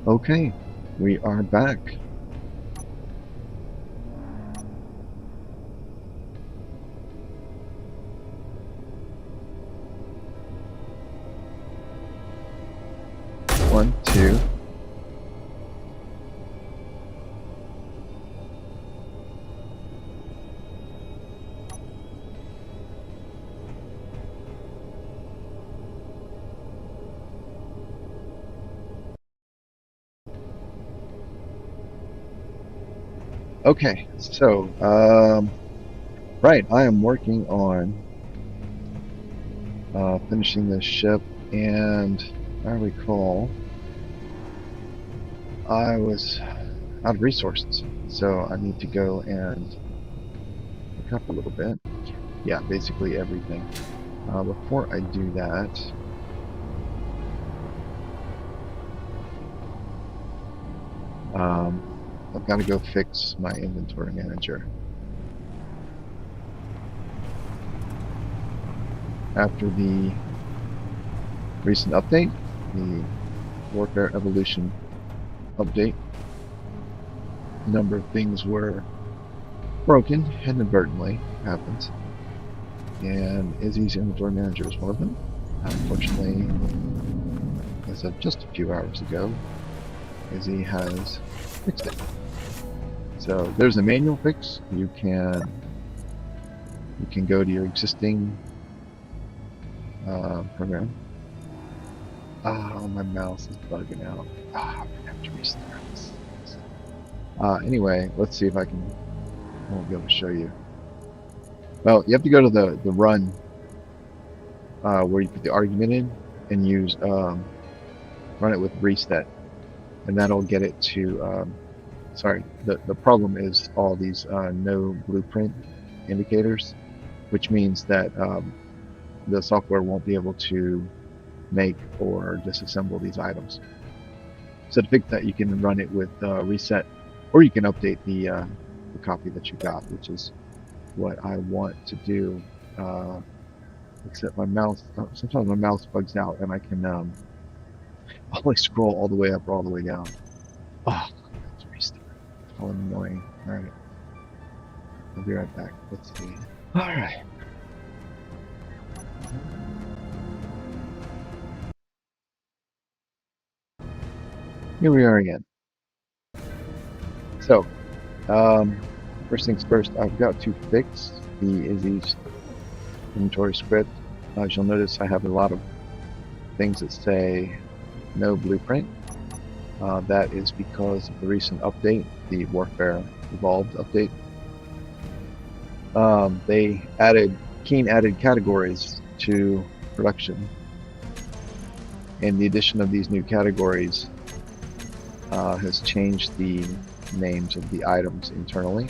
Okay, we are back. One, two. Okay, so, right, I am working on finishing this ship, and I recall I was out of resources, so I need to go and pick up a little bit. Yeah, basically everything. Before I do that, I've got to go fix my inventory manager. After the recent update, the Warfare Evolution update, a number of things were broken inadvertently, happens, and Izzy's inventory manager is one of them. Unfortunately, as of just a few hours ago, Izzy has fixed it. So there's a manual fix. You can go to your existing program. Oh, my mouse is bugging out. I'm gonna have to restart this. Anyway, let's see if I won't be able to show you. Well, you have to go to the run where you put the argument in and use run it with reset, and that'll get it to sorry, the problem is all these no blueprint indicators, which means that the software won't be able to make or disassemble these items. So to fix that, you can run it with reset, or you can update the copy that you got, which is what I want to do. Except my mouse, sometimes my mouse bugs out, and I can only scroll all the way up or all the way down. Oh, let's restart. How annoying. All right, I'll be right back. Let's see. All right. Here we are again. So, first things first, I've got to fix the Izzy's inventory script. As you'll notice, I have a lot of things that say no blueprint. That is because of the recent update, the Warfare Evolved update. They added categories to production, and the addition of these new categories has changed the names of the items internally,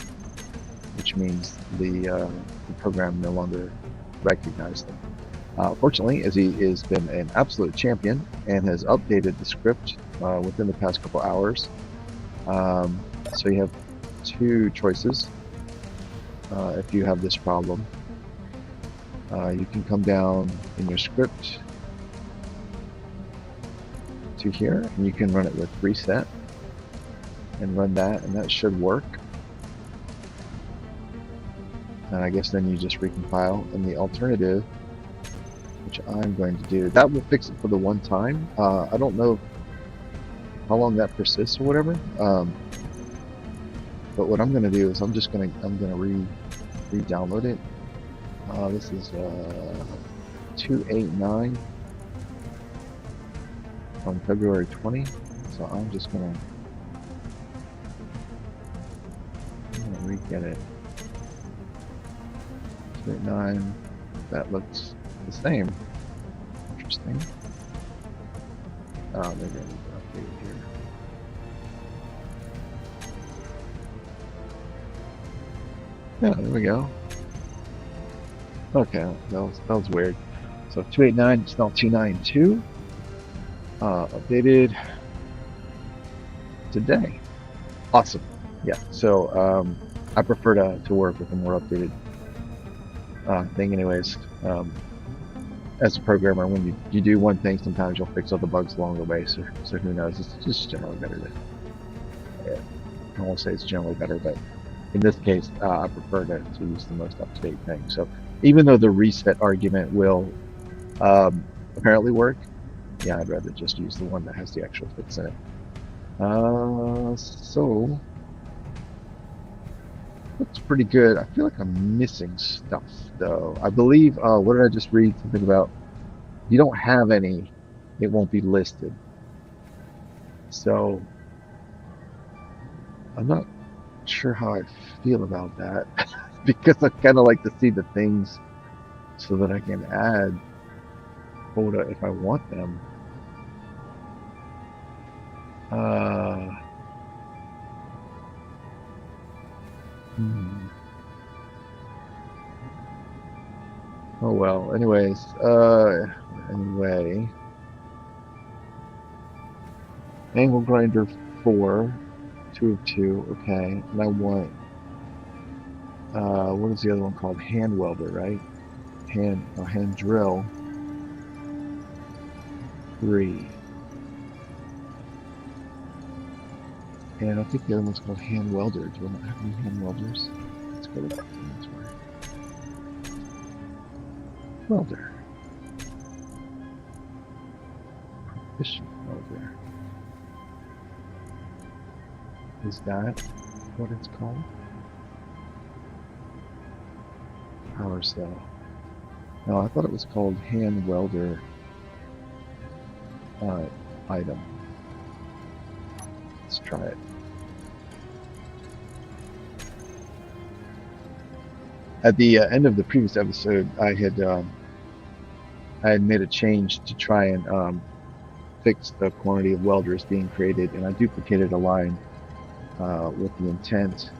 which means the program no longer recognizes them. Fortunately, Izzy has been an absolute champion and has updated the script within the past couple hours. So you have two choices if you have this problem. You can come down in your script to here, and you can run it with reset and run that, and that should work. And I guess then you just recompile. And the alternative, which I'm going to do, that will fix it for the one time. I don't know how long that persists or whatever. But what I'm going to do is I'm going to re-download it. This is 289 on February 20. So I'm just going to re-get it. 289. That looks the same. Interesting. Oh, maybe I need to update it here. Yeah, there we go. Okay, that was weird. So 289 is now 292. Updated today. Awesome. Yeah. So I prefer to work with a more updated thing, anyways. as a programmer, when you do one thing, sometimes you'll fix all the bugs along the way. So who knows? It's just generally better to. I won't say it's generally better, but in this case, I prefer to use the most up-to-date thing. So even though the reset argument will apparently work, yeah, I'd rather just use the one that has the actual fix in it. So looks pretty good. I feel like I'm missing stuff though. I believe, what did I just read? Something about if you don't have any, it won't be listed. So I'm not sure how I feel about that because I kind of like to see the things so that I can add quota if I want them. Uh, hmm. Oh well. Anyways, anyway, angle grinder 4, 2 of 2. Okay, and I want what is the other one called? Hand welder, right? Hand drill 3. And I think the other one's called hand welder. Do I not have any hand welders? Let's go to that inventory. Welder. Proficient welder. Is that what it's called? Power cell. No, I thought it was called hand welder item. Let's try it. At the end of the previous episode, I had made a change to try and fix the quantity of welders being created, and I duplicated a line with the intent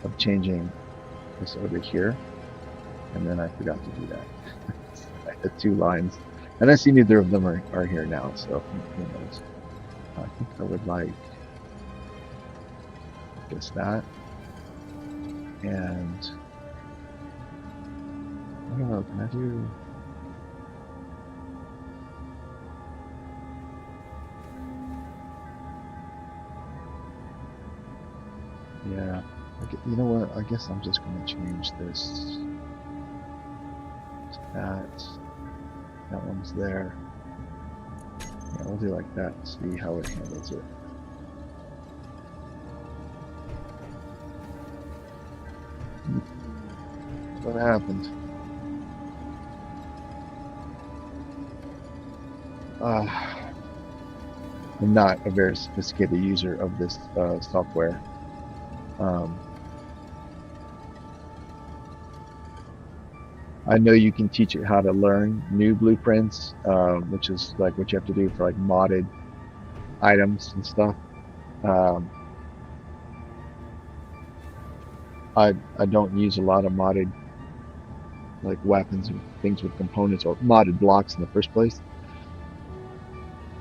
of changing this over here, and then I forgot to do that. I had 2 lines, and I see neither of them are here now, so who knows. I think I would like just that, and I don't know, can I do... Yeah, you know what, I guess I'm just going to change this to that. That one's there. Yeah, we'll do like that and see how it handles it. What happened? I'm not a very sophisticated user of this software. I know you can teach it how to learn new blueprints, which is like what you have to do for like modded items and stuff. I don't use a lot of modded like weapons and things with components, or modded blocks in the first place,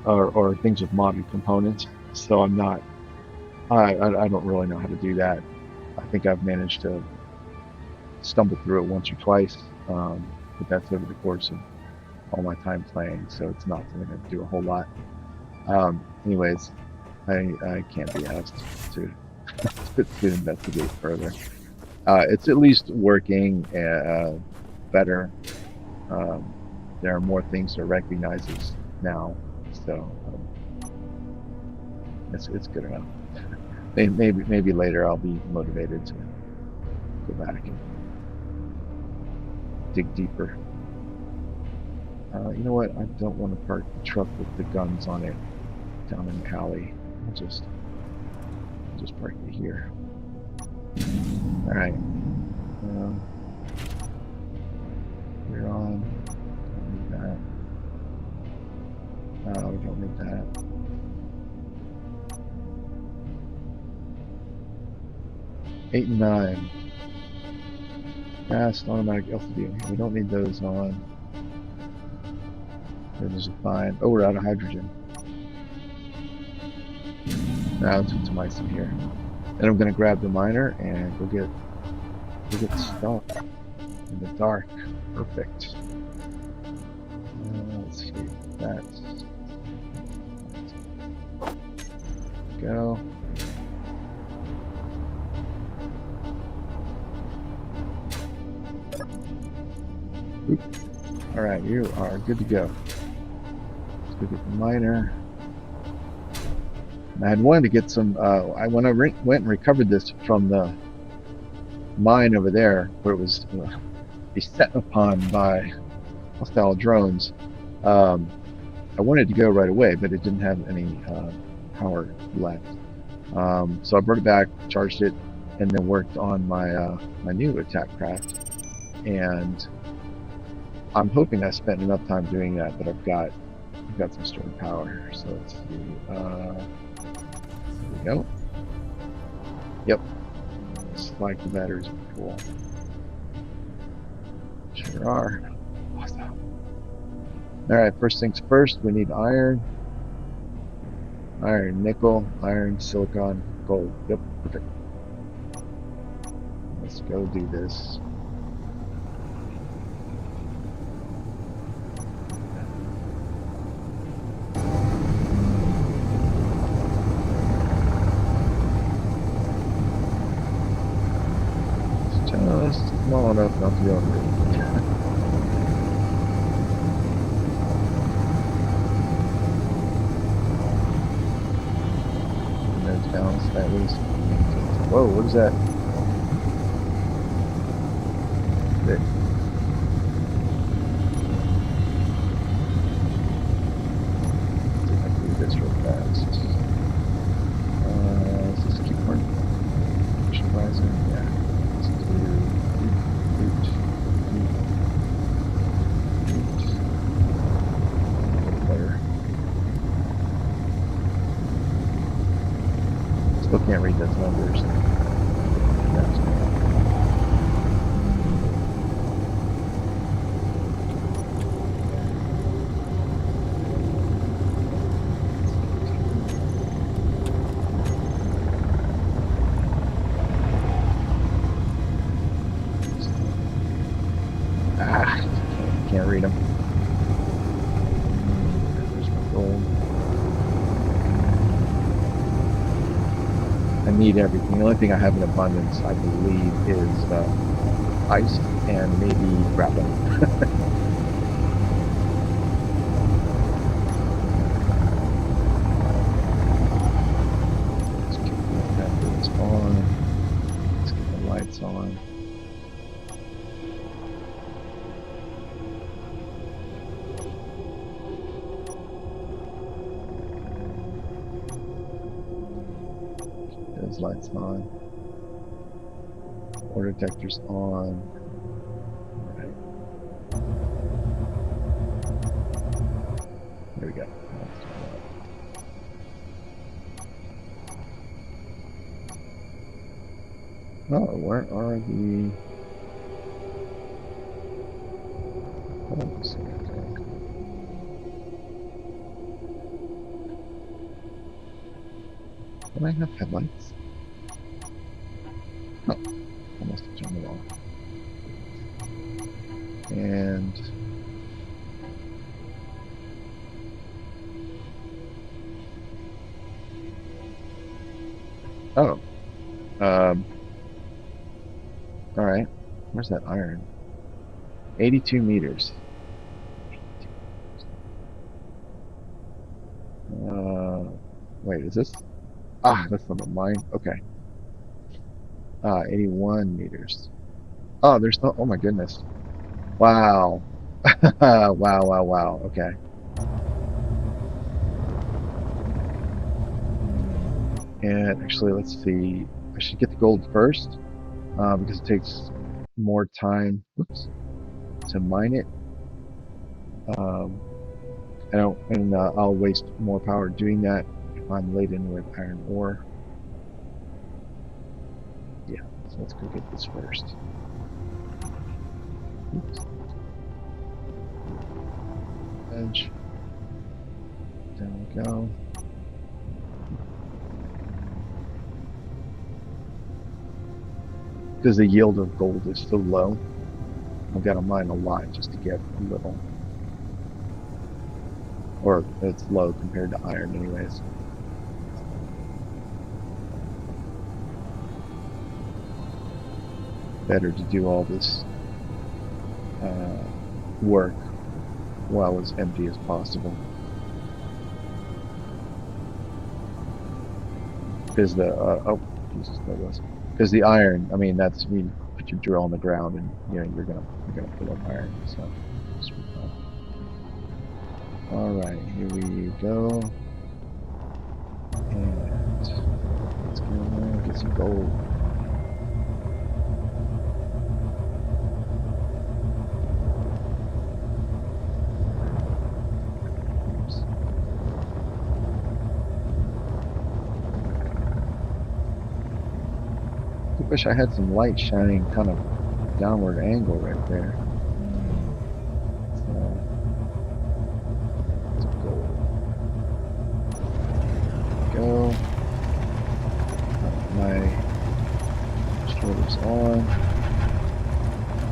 or things with modded components. So I'm not. I don't really know how to do that. I think I've managed to stumble through it once or twice, but that's over the course of all my time playing, so it's not something I do a whole lot. Anyways, I can't be asked to investigate further. It's at least working better. There are more things to recognize now, so it's good enough. Maybe later I'll be motivated to go back and dig deeper. You know what? I don't want to park the truck with the guns on it down in the alley. I'll just park it here. All right. We're on. Don't need that. We don't need that. Eight and 9. Fast automatic LCD. We don't need those on. Those are fine. Oh, we're out of hydrogen. Now let's put some ice in here. Then I'm gonna grab the miner and go get stuff in the dark. Perfect. That's go. Oop. All right, you are good to go. Let's go get the miner. I had wanted to get some. When I went and recovered this from the mine over there, where it was beset upon by hostile drones. I wanted to go right away, but it didn't have any power left. So I brought it back, charged it, and then worked on my my new attack craft. And I'm hoping I spent enough time doing that that I've got some stored power here. So let's see. There we go. Yep. It's like the batteries are full. Sure are. Awesome. All right. First things first. We need iron. Iron, nickel, iron, silicon, gold. Yep, perfect. Let's go do this. It's just small enough not to be able to read. Balance at least. Whoa, what is that? There. See if I can do this real fast. Let's just keep working. Visualizer, yeah. Let's do root. Better. Still can't read those numbers. Can't read them. There's my gold. I need everything. The only thing I have in abundance, I believe, is ice and maybe graphite. Let's keep the batteries on. Let's get the lights on. Those lights on. Water detectors on. Right. There we go. Oh, where are the... Oh, let's see. Do I have headlights? Oh, I must have turned it off. And oh, all right. Where's that iron? 82 meters. Wait, is this? Ah, that's from a mine. Okay. 81 meters. Oh, there's no. Oh my goodness. Wow. Wow. Okay. And actually, let's see. I should get the gold first because it takes more time. Whoops. To mine it. And I'll waste more power doing that if I'm laden with iron ore. Yeah, so let's go get this first. Oops. Edge. Down we go. Because the yield of gold is so low, I've got to mine a lot just to get a little. or it's low compared to iron anyways. Better to do all this work while as empty as possible. Because the oh Jesus, that was because the iron. I mean, that's we put your drill on the ground, and you know you're gonna pull up iron. So all right, here we go, and let's go and get some gold. I wish I had some light shining kind of downward angle right there. So, let's go. My strollers on.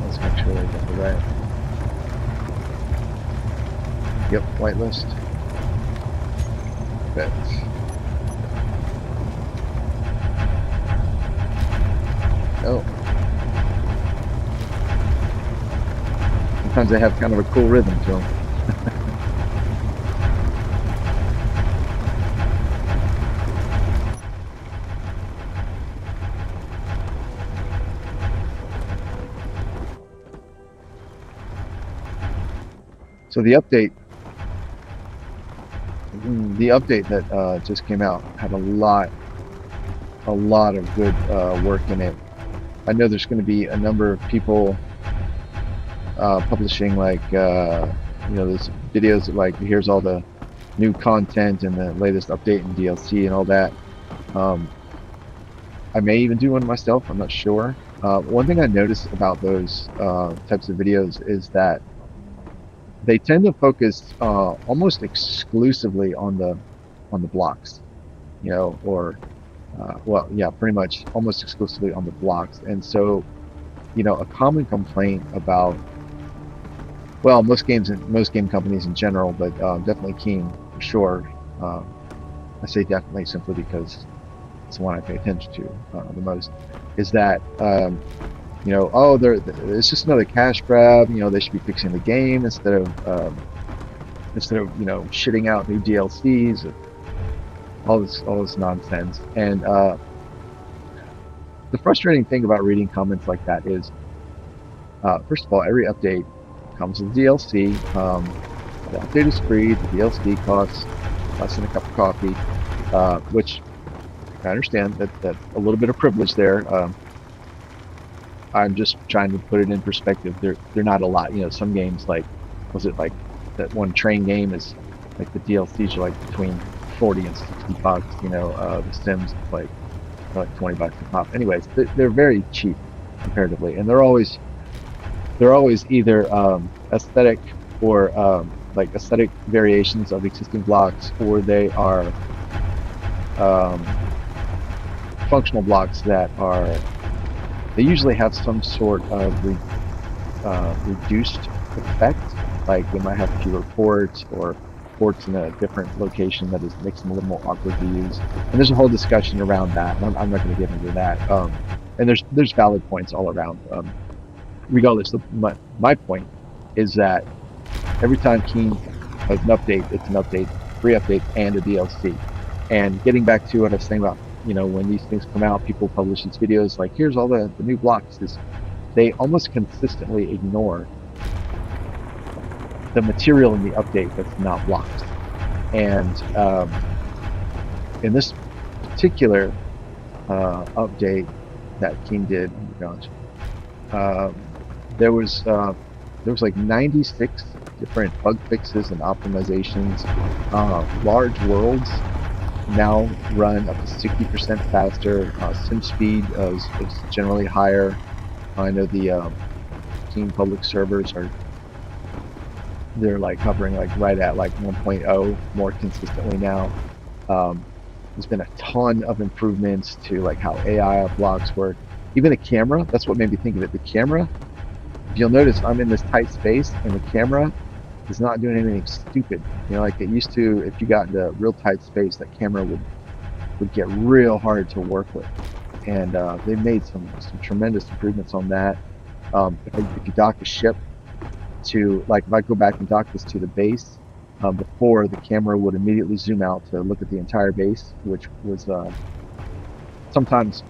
Let's make sure I got the right. Yep, whitelist. Bet. Oh. Sometimes they have kind of a cool rhythm to them. So the update that just came out had a lot of good work in it. I know there's going to be a number of people publishing like there's videos that like here's all the new content and the latest update and DLC and all that. I may even do one myself. I'm not sure. One thing I noticed about those types of videos is that they tend to focus almost exclusively on the blocks, or well, yeah, pretty much almost exclusively on the blocks. And so, a common complaint about, well, most game companies in general, but definitely Keen for sure. I say definitely simply because it's the one I pay attention to the most. Is that oh, it's just another cash grab. They should be fixing the game instead of shitting out new DLCs. All this nonsense. And the frustrating thing about reading comments like that is, first of all, every update comes with DLC. The update is free. The DLC costs less than a cup of coffee, which I understand that a little bit of privilege there. I'm just trying to put it in perspective. They're not a lot. Some games like, was it like that one train game is like the DLCs are like between 40 and 60 bucks. The Sims like 20 bucks a pop. Anyways, they're very cheap comparatively, and they're always either aesthetic or like aesthetic variations of existing blocks, or they are functional blocks that are. They usually have some sort of reduced effect, like they might have fewer ports or ports in a different location that makes them a little more awkward to use. And there's a whole discussion around that. I'm not going to get into that. And there's valid points all around. Regardless, my point is that every time Keen has an update, it's an update, free update, and a DLC. And getting back to what I was saying about, when these things come out, people publish these videos like, here's all the new blocks. They almost consistently ignore the material in the update that's not blocks. And in this particular update that Keen did, oh gosh, there was like 96 different bug fixes and optimizations. Large worlds now run up to 60% faster. Sim speed is generally higher. I know the Keen public servers they're like hovering like right at like 1.0 more consistently now. There's been a ton of improvements to like how AI blocks work. Even the camera, that's what made me think of it. The camera, if you'll notice, I'm in this tight space, and the camera is not doing anything stupid. You know, like it used to, if you got into real tight space, that camera would get real hard to work with. And they made some tremendous improvements on that. If you dock a ship to, like, if I go back and dock this to the base, before the camera would immediately zoom out to look at the entire base, which was sometimes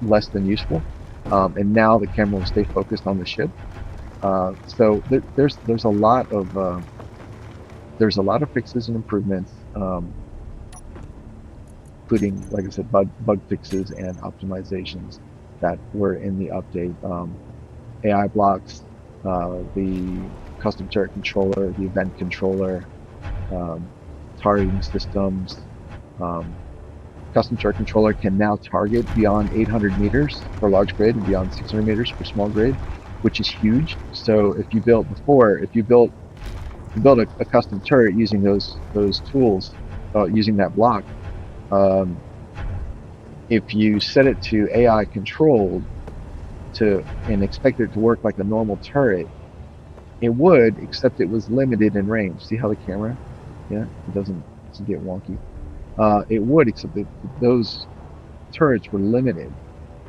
less than useful. And now the camera will stay focused on the ship. So there's a lot of fixes and improvements, including, like I said, bug fixes and optimizations that were in the update. AI blocks, the custom turret controller, the event controller, targeting systems. Custom turret controller can now target beyond 800 meters for large grid and beyond 600 meters for small grid, which is huge. So if you built a custom turret using those tools, using that block, if you set it to AI controlled and expect it to work like a normal turret, it would, except it was limited in range. See how the camera, yeah, it doesn't get wonky. It would, except that those turrets were limited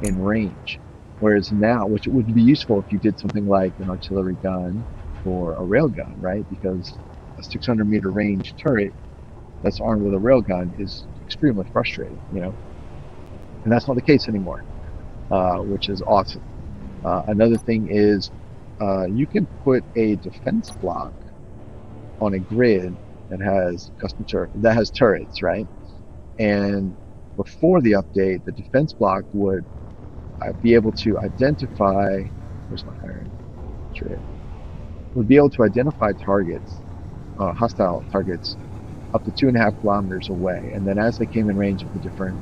in range. Whereas now, which would be useful if you did something like an artillery gun or a railgun, right? Because a 600-meter range turret that's armed with a railgun is extremely frustrating, you know? And that's not the case anymore, which is awesome. Another thing is you can put a defense block on a grid that has turrets, right? And before the update, the defense block would be able to identify. Where's my iron? Trade. Would be able to identify targets, hostile targets, up to 2.5 kilometers away, and then as they came in range of the different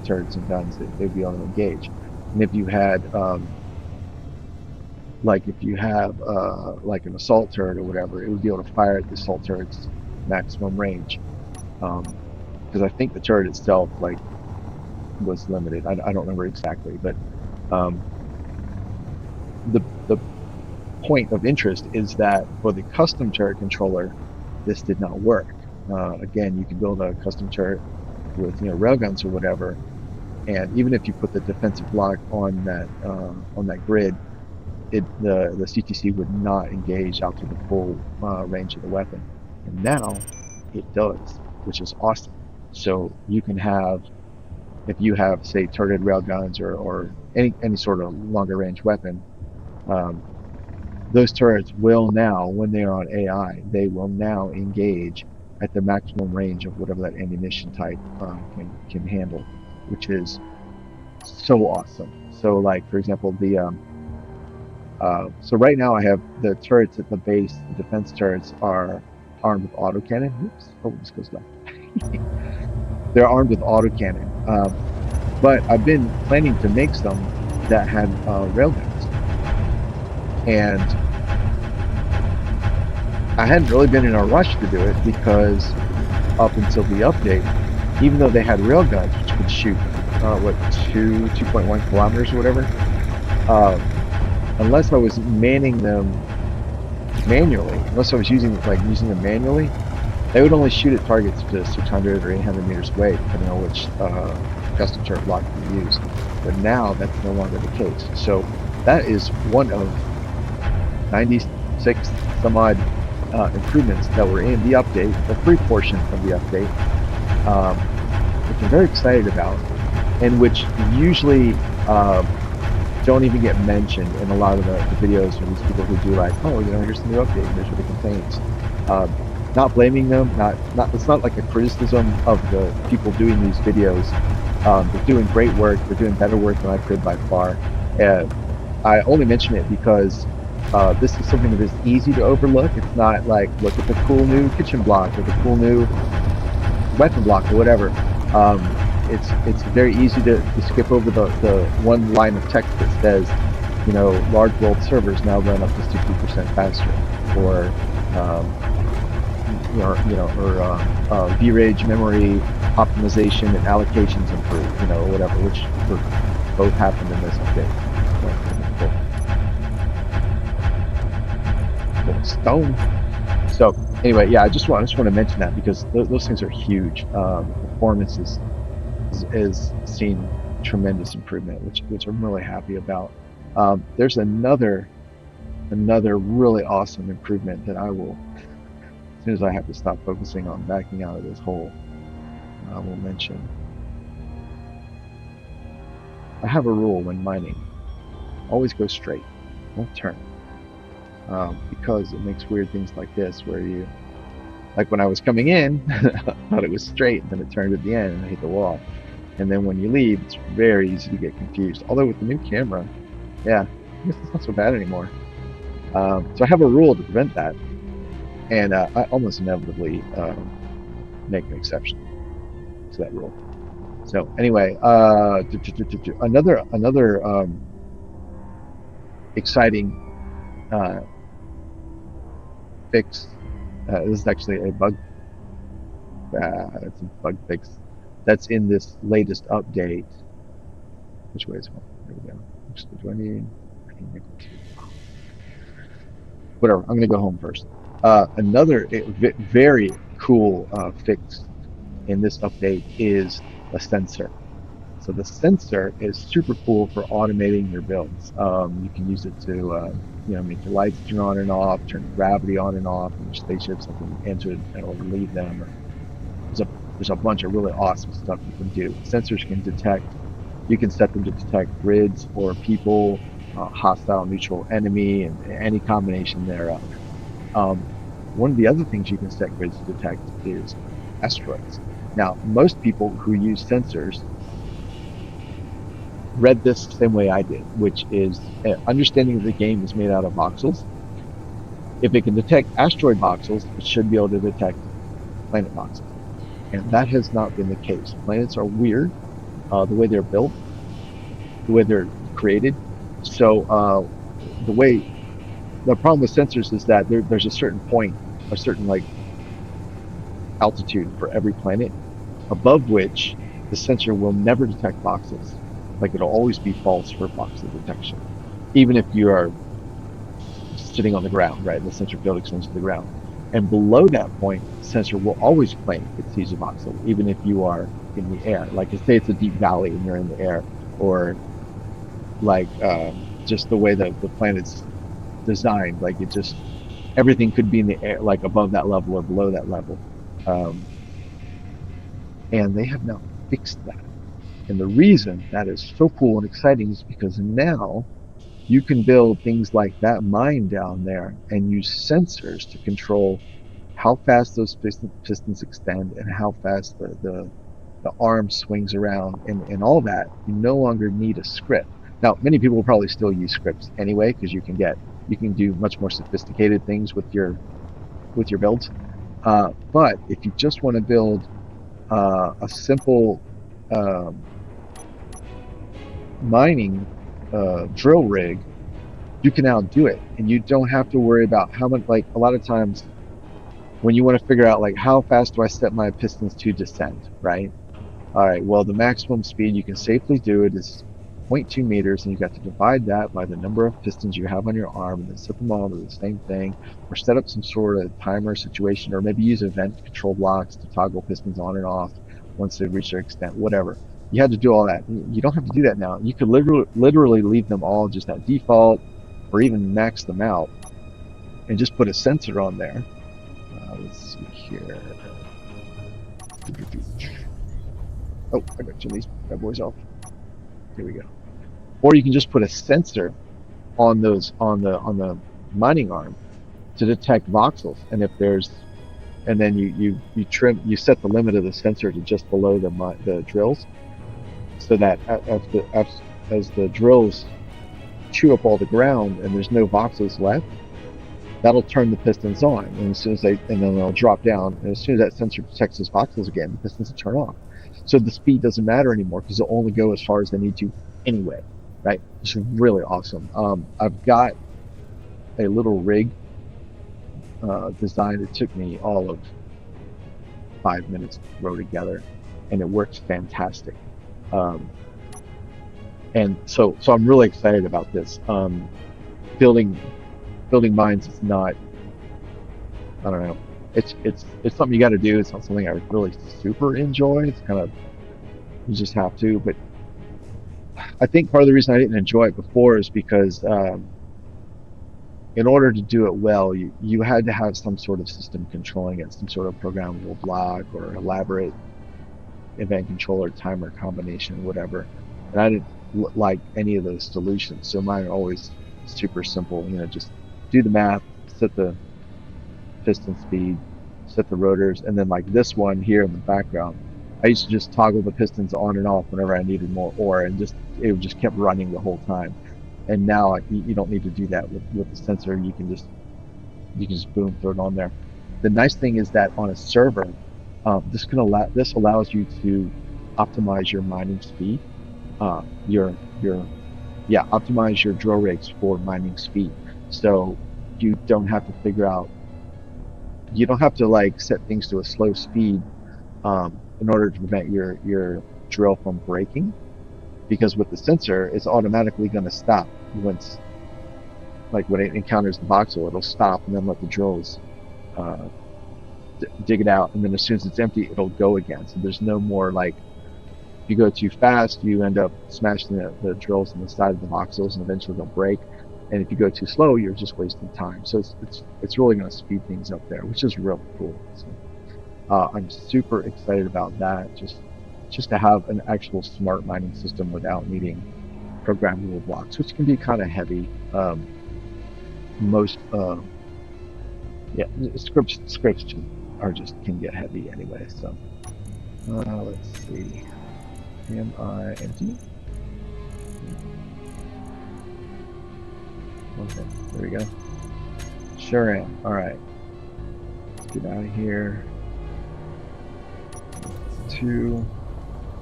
turrets and guns, they'd be able to engage. And if you had like an assault turret or whatever, it would be able to fire at the assault turret's maximum range. Because I think the turret itself was limited. I don't remember exactly, but the point of interest is that for the custom turret controller, this did not work. Again, you can build a custom turret with railguns or whatever, and even if you put the defensive block on that grid, the CTC would not engage out to the full range of the weapon. And now it does, which is awesome. So you can have, if you have, say, turreted railguns or any sort of longer range weapon, those turrets will now, when they are on AI, they will now engage at the maximum range of whatever that ammunition type can handle, which is so awesome. So, like, for example, so right now I have the turrets at the base. The defense turrets are armed with autocannon. Oops! Oh, this goes down. They're armed with autocannon, but I've been planning to make some that had railguns, and I hadn't really been in a rush to do it because up until the update, even though they had railguns which could shoot 2.1 kilometers or whatever, unless I was manning them manually, unless I was using them manually, they would only shoot at targets to 600 or 800 meters away, depending on which custom turret block you use. But now that's no longer the case. So that is one of 96 some odd improvements that were in the update, the free portion of the update, which I'm very excited about, and which usually don't even get mentioned in a lot of the videos from these people who do here's the new update, here's what it contains. Not blaming them, it's not like a criticism of the people doing these videos. They're doing great work, they're doing better work than I could by far. I only mention it because this is something that is easy to overlook. It's not like, look at the cool new kitchen block or the cool new weapon block or whatever. It's very easy to skip over the one line of text that says, large world servers now run up to 60% faster, or VRAGE memory optimization and allocations improved, or whatever, which both happened in this update. Stone. So anyway, yeah, I just want to mention that because those things are huge. The performance is seen tremendous improvement, which I'm really happy about. There's another really awesome improvement that I will, as soon as I have to stop focusing on backing out of this hole, I will mention. I have a rule when mining: always go straight, don't turn, because it makes weird things like this where you, like when I was coming in, I thought it was straight, and then it turned at the end and I hit the wall. And then when you leave, it's very easy to get confused. Although with the new camera, yeah, I guess it's not so bad anymore. So I have a rule to prevent that, and I almost inevitably make an exception to that rule. So anyway, another exciting uh, fix. This is actually a bug. It's a bug fix that's in this latest update. Which way is home? There we go. Do I need? I need nickel too. Whatever. I'm gonna go home first. Another very cool fix in this update is a sensor. So the sensor is super cool for automating your builds. You can use it to, make your lights turn on and off, turn gravity on and off in your spaceships, like when you enter or leave them. Or there's a bunch of really awesome stuff you can do. Sensors can detect. You can set them to detect grids or people, hostile, neutral, enemy, and any combination thereof. Um, One of the other things you can set grids to detect is asteroids. Now, most people who use sensors read this the same way I did, which is understanding that the game is made out of voxels. If it can detect asteroid voxels, it should be able to detect planet voxels. And that has not been the case. Planets are weird, the way they're built, the way they're created. So the problem with sensors is that there's a certain point, a certain like altitude for every planet, above which the sensor will never detect voxels. Like it'll always be false for voxel detection, even if you are sitting on the ground, right? The sensor field extends to the ground. And below that point, the sensor will always claim it sees a voxel, even if you are in the air. Like, say it's a deep valley and you're in the air, or like just the way the planet's designed, like it just everything could be in the air, like above that level or below that level. Um, and they have now fixed that. And the reason that is so cool and exciting is because now you can build things like that mine down there and use sensors to control how fast those pistons extend and how fast the arm swings around and all that. You no longer need a script. Now, many people will probably still use scripts anyway because you can do much more sophisticated things with your builds. But if you just want to build a simple um, mining drill rig, you can now do it, and you don't have to worry about how much. Like a lot of times, when you want to figure out like how fast do I set my pistons to descend, right? All right, well, the maximum speed you can safely do it is 0.2 meters, and you've got to divide that by the number of pistons you have on your arm, and then set them all to the same thing, or set up some sort of timer situation, or maybe use event control blocks to toggle pistons on and off once they reach their extent, whatever. You had to do all that. You don't have to do that now. You could literally leave them all just at default, or even max them out, and just put a sensor on there. Let's see here. Oh, I got these bad boys off. Here we go. Or you can just put a sensor on those on the mining arm to detect voxels, and if there's and then you set the limit of the sensor to just below the drills, so that as the drills chew up all the ground and there's no voxels left, that'll turn the pistons on, and as soon as and then they'll drop down, and as soon as that sensor detects those voxels again, the pistons will turn off. So the speed doesn't matter anymore because they'll only go as far as they need to anyway, right? It's really awesome. I've got a little rig designed. It took me all of 5 minutes to throw together, and it works fantastic. Um, and so I'm really excited about this. Building building mines is not I don't know. It's something you got to do. It's not something I really super enjoy. It's kind of you just have to. But I think part of the reason I didn't enjoy it before is because in order to do it well, you had to have some sort of system controlling it, some sort of programmable block or elaborate event controller timer combination, whatever. And I didn't like any of those solutions. So mine are always super simple. Just do the math, set the piston speed, set the rotors, and then like this one here in the background, I used to just toggle the pistons on and off whenever I needed more ore, and just it just kept running the whole time. And now you don't need to do that with the sensor. You can just boom throw it on there. The nice thing is that on a server, this allows you to optimize your mining speed, your yeah, optimize your drill rigs for mining speed. So you don't have to figure out you don't have to like set things to a slow speed in order to prevent your drill from breaking. Because with the sensor, it's automatically going to stop once, like when it encounters the voxel, it'll stop and then let the drills uh, dig it out, and then as soon as it's empty, it'll go again. So there's no more like if you go too fast, you end up smashing the drills on the side of the voxels, and eventually they'll break. And if you go too slow, you're just wasting time. So it's really going to speed things up there, which is real cool. So I'm super excited about that. Just to have an actual smart mining system without needing programmable blocks, which can be kind of heavy. Most yeah, scripts are just can get heavy anyway. So let's see. Am I empty? Okay, there we go. Sure am. All right, let's get out of here. Two.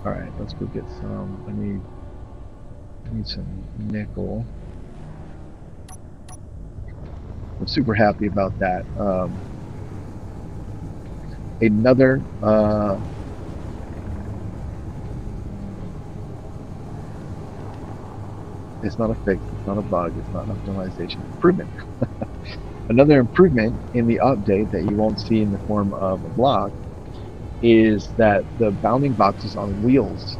All right, let's go get some. I need some nickel. I'm super happy about that. Another it's not a fix, it's not a bug, it's not an optimization improvement. Another improvement in the update that you won't see in the form of a block is that the bounding boxes on wheels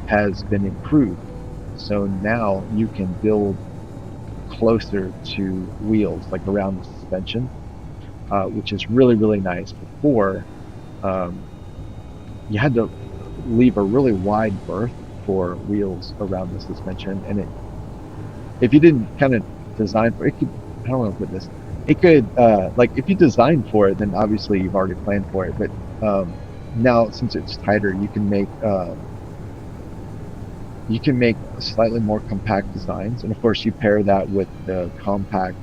has been improved. So now you can build closer to wheels, like around the suspension, which is really, really nice. Before, um, you had to leave a really wide berth for wheels around the suspension, and if you didn't kind of design for it, could, I don't want to put this. It could like if you design for it, then obviously you've already planned for it. But now since it's tighter, you can make slightly more compact designs, and of course you pair that with the compact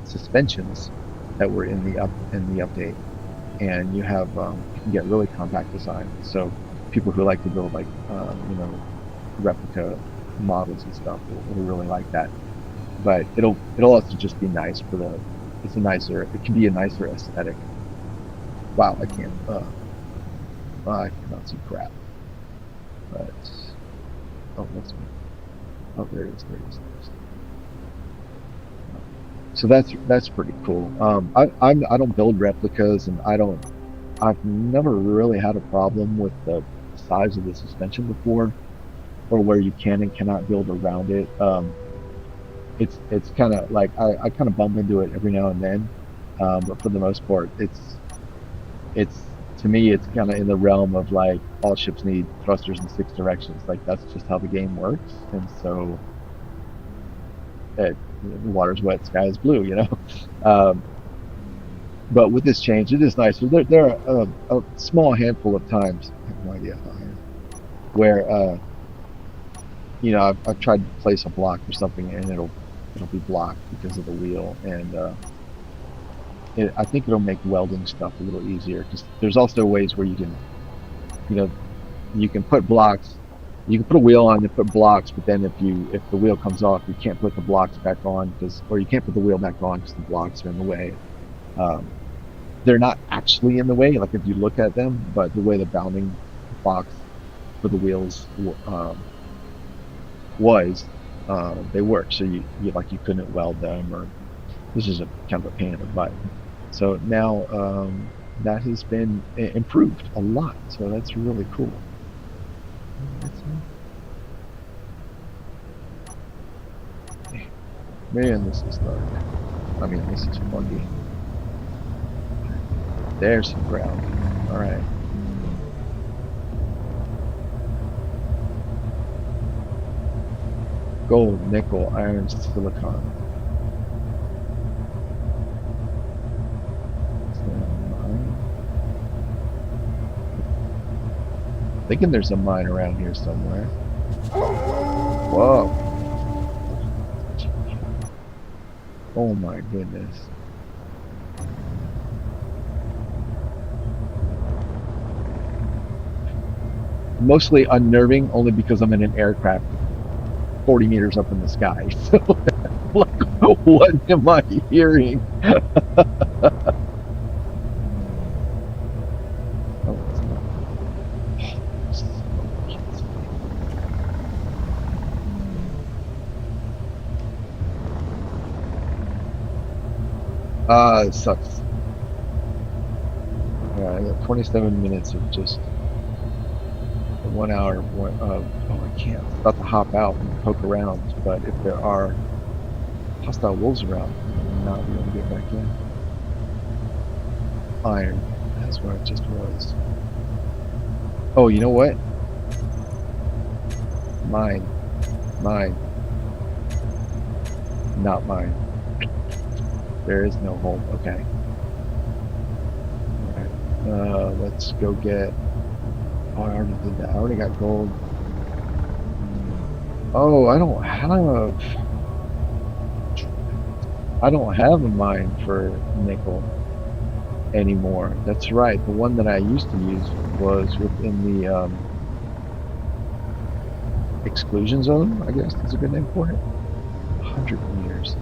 suspensions that were in the update, and you can get really compact designs. So people who like to build like replica models and stuff will really like that. But it'll also just be nice for it can be a nicer aesthetic. Wow, I can't I cannot see crap. But oh, that's me. Oh, there it is. There it is. There it is. So that's pretty cool. I don't build replicas, and I've never really had a problem with the size of the suspension before, or where you can and cannot build around it. It's kind of like I kind of bump into it every now and then, but for the most part, it's to me it's kind of in the realm of like all ships need thrusters in six directions. Like that's just how the game works, and so the water's wet, sky is blue, you know. Um, but with this change, it is nice. So there are a small handful of times, I have no idea how high, where I've tried to place a block or something, and it'll be blocked because of the wheel, and I think it'll make welding stuff a little easier because there's also ways where you know, you can put blocks, you can put a wheel on and put blocks, but then if the wheel comes off, you can't put the blocks back on or you can't put the wheel back on because the blocks are in the way. Um, they're not actually in the way, like if you look at them, but the way the bounding box for the wheels was, they work. So you couldn't weld them, or this is a kind of a pain in the butt. So now that has been improved a lot. So that's really cool. Man, this is dark. I mean, this is foggy. There's some ground. All right. Gold, nickel, iron, silicon. Thinking there's a mine around here somewhere. Whoa. Oh my goodness. Mostly unnerving only because I'm in an aircraft 40 meters up in the sky. So, like, what am I hearing? It sucks. Yeah, I got 27 minutes of just 1 hour of, oh, I can't. I'm about to hop out and poke around, but if there are hostile wolves around, I'm not be able to get back in. Iron. That's where it just was. Oh, you know what? Mine. Mine. Not mine. There is no hole. Okay. Alright. Let's go get... Oh, I already did that. I already got gold. Oh, I don't have a mine for nickel anymore. That's right. The one that I used to use was within the exclusion zone, I guess is a good name for it. 100 meters.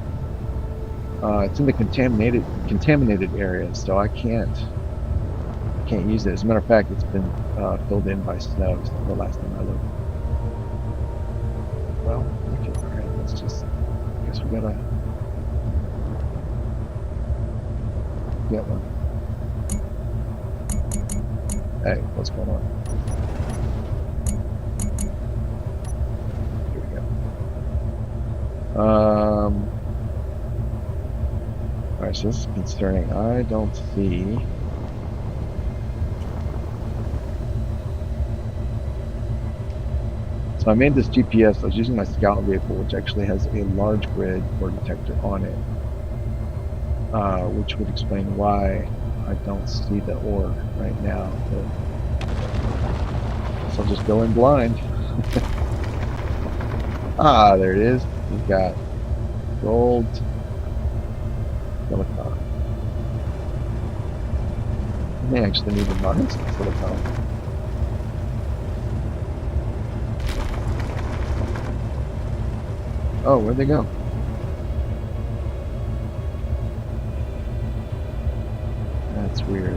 It's in the contaminated area, so I can't use it. As a matter of fact, it's been filled in by snow since the last time I looked. Well, okay, all right. Let's just. I guess we gotta get one. Hey, what's going on? Here we go. Alright, so this is concerning. I don't see. So I made this GPS. I was using my scout vehicle, which actually has a large grid ore detector on it, which would explain why I don't see the ore right now. So I'll just go in blind. Ah, there it is. We've got gold, silicon. I may actually need to mine some silicon. Oh, where'd they go? That's weird.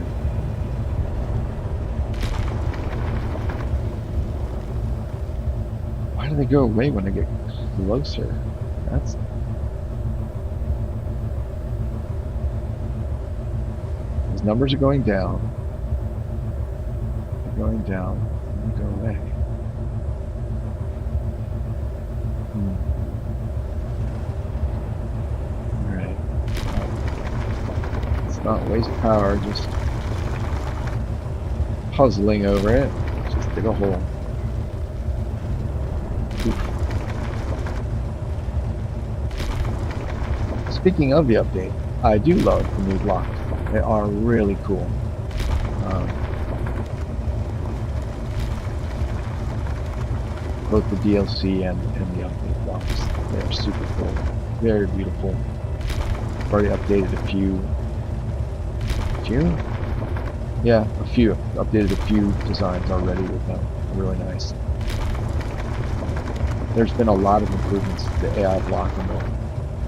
Why do they go away when they get closer? That's... Those numbers are going down. They're going down. And they go away. Not waste power, just puzzling over it. Just dig a hole. Oof. Speaking of the update, I do love the new blocks. They are really cool. Both the DLC and the update blocks. They are super cool. Very beautiful. I've already updated a few. Yeah, a few. Updated a few designs already with them. Really nice. There's been a lot of improvements to the AI block and the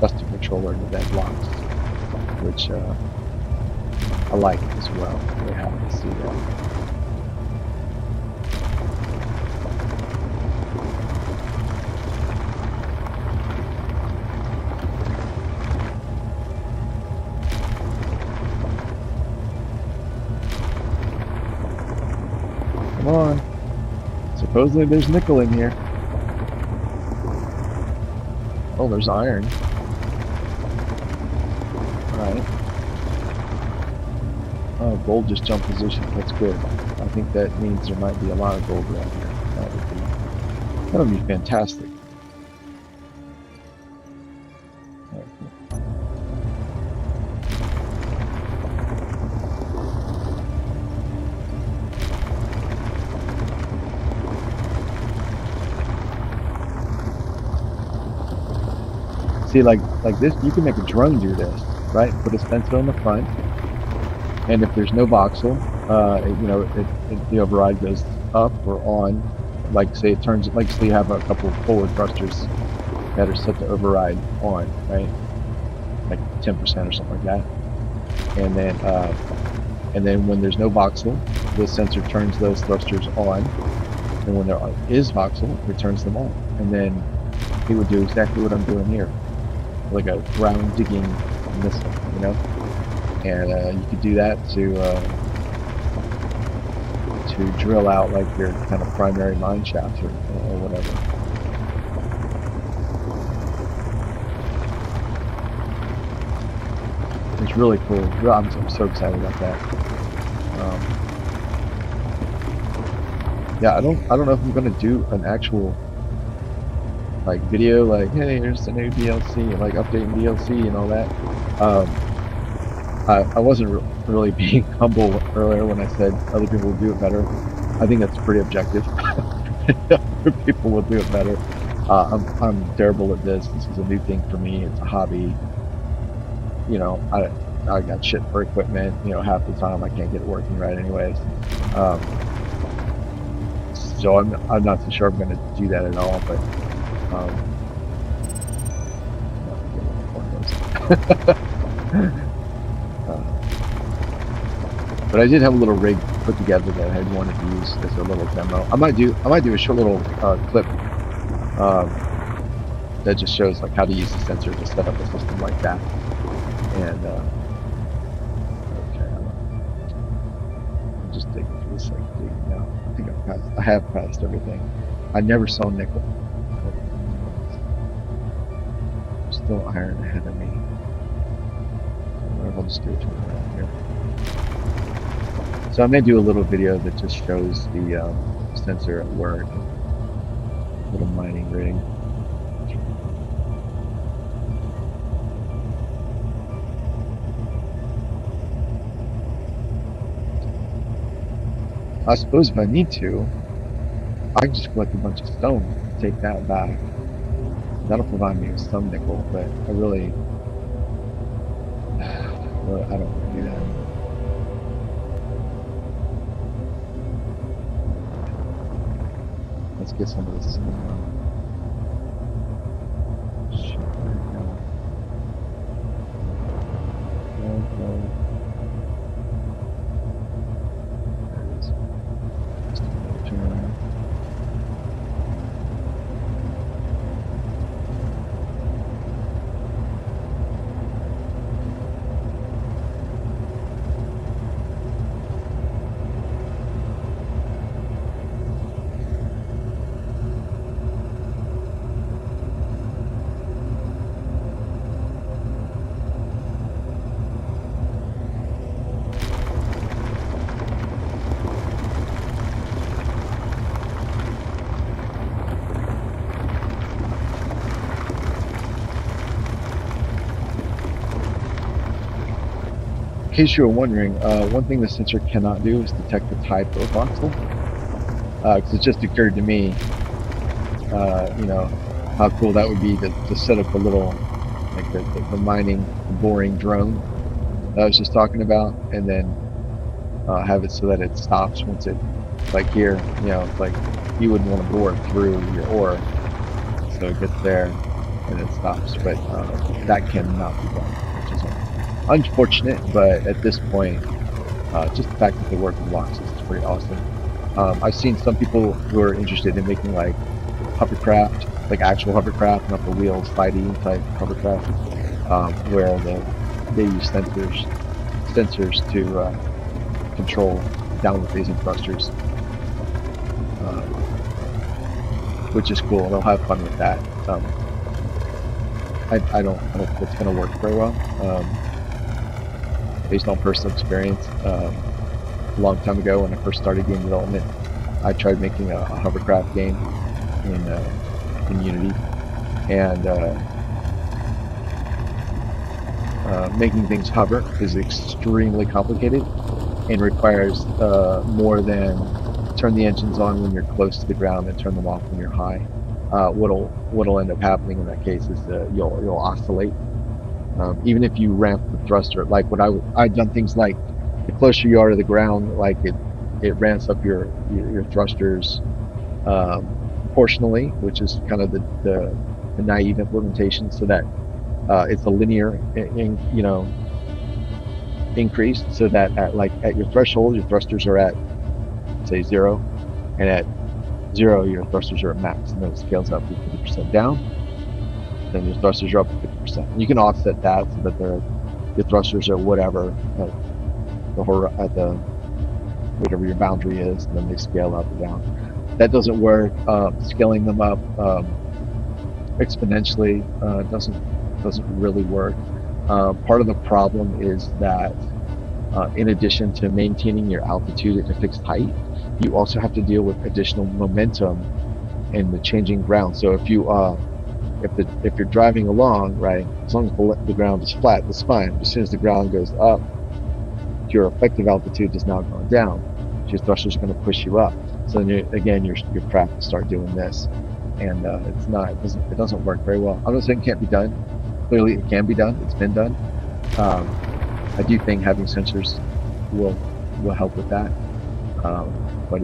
custom controller and event blocks, which I like as well. Very happy to see that. Come on. Supposedly there's nickel in here. Oh, there's iron. Alright. Oh, gold just jumped position. That's good. I think that means there might be a lot of gold around here. That would be fantastic. See, like this, you can make a drone do this, right? Put a sensor on the front, and if there's no voxel, the override goes up or on. Like say it turns, like say you have a couple of forward thrusters that are set to override on, right? Like 10% or something like that. And then when there's no voxel, the sensor turns those thrusters on, and when there is voxel, it turns them on. And then it would do exactly what I'm doing here, like a ground digging missile, you know. And you could do that to drill out like your kind of primary mine shafts or whatever. It's really cool. I'm so excited about that. Yeah, I don't know if I'm gonna do an actual like video, like, hey, here's the new DLC, and like updating DLC and all that. I wasn't really being humble earlier when I said other people will do it better. I think that's pretty objective. Other people will do it better. I'm terrible at this. This is a new thing for me. It's a hobby. You know, I got shit for equipment. You know, half the time I can't get it working right, anyways. So I'm not so sure I'm going to do that at all. But but I did have a little rig put together that I had wanted to use as a little demo. I might do a short little clip that just shows like how to use the sensor to set up a system like that. And okay, I'm just digging through this like digging now. I think I have passed everything. I never saw nickel. There's still iron ahead of me. I'll just do it around here. So I may do a little video that just shows the sensor at work. Little mining rig. I suppose if I need to, I can just collect a bunch of stone and take that back. That'll provide me with some nickel, but I don't want to do that. Let's get some of this. Shit, where did it go? There it is. Just turn around. In case you were wondering, one thing the sensor cannot do is detect the type of voxel. Because it just occurred to me, you know, how cool that would be to set up a little, like the mining, the boring drone that I was just talking about, and then have it so that it stops once it, like here, you know, it's like you wouldn't want to bore through your ore, so it gets there and it stops. But that cannot be done, which is unfortunate, but at this point, just the fact that they work with voxels is pretty awesome. I've seen some people who are interested in making like hovercraft, like actual hovercraft, not the wheel slidey type hovercraft, where they use sensors to control downward facing thrusters. which is cool. They'll have fun with that. I don't think it's going to work very well, based on personal experience. A long time ago, when I first started game development, I tried making a hovercraft game in Unity, and making things hover is extremely complicated and requires more than turn the engines on when you're close to the ground and turn them off when you're high. What'll end up happening in that case is you'll oscillate. Even if you ramp the thruster, like I've done things like the closer you are to the ground, like it ramps up your thrusters proportionally, which is kind of the naive implementation, so that it's a linear increase, so that at your threshold, your thrusters are at, say, 0, and at 0 your thrusters are at max, and then it scales up to 50% down, then your thrusters are up to 50%. And you can offset that so that your thrusters are whatever at the whatever your boundary is, and then they scale up and down. That doesn't work. Scaling them up exponentially doesn't really work. Part of the problem is that in addition to maintaining your altitude at a fixed height, you also have to deal with additional momentum in the changing ground. So if you're driving along, right, as long as the ground is flat, that's fine. As soon as the ground goes up, your effective altitude has now gone down. So your thrusters are going to push you up. So then your craft will start doing this, and it doesn't work very well. I'm not saying it can't be done. Clearly, it can be done. It's been done. I do think having sensors will help with that, but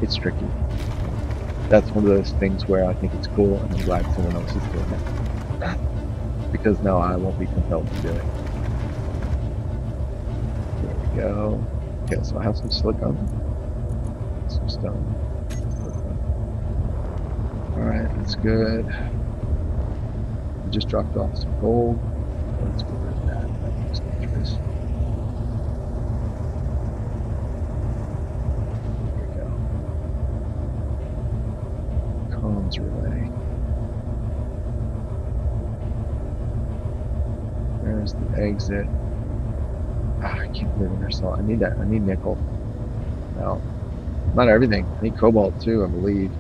it's tricky. That's one of those things where I think it's cool, and I'm glad someone else is doing it, because now I won't be compelled to do it. There we go. Okay, so I have some silicone, some stone. All right, that's good. I just dropped off some gold. Let's get rid of that. That looks dangerous. There we go. Comms relay. There's the exit. I can't believe I never saw it. I need that. I need nickel. No, not everything. I need cobalt too, I believe.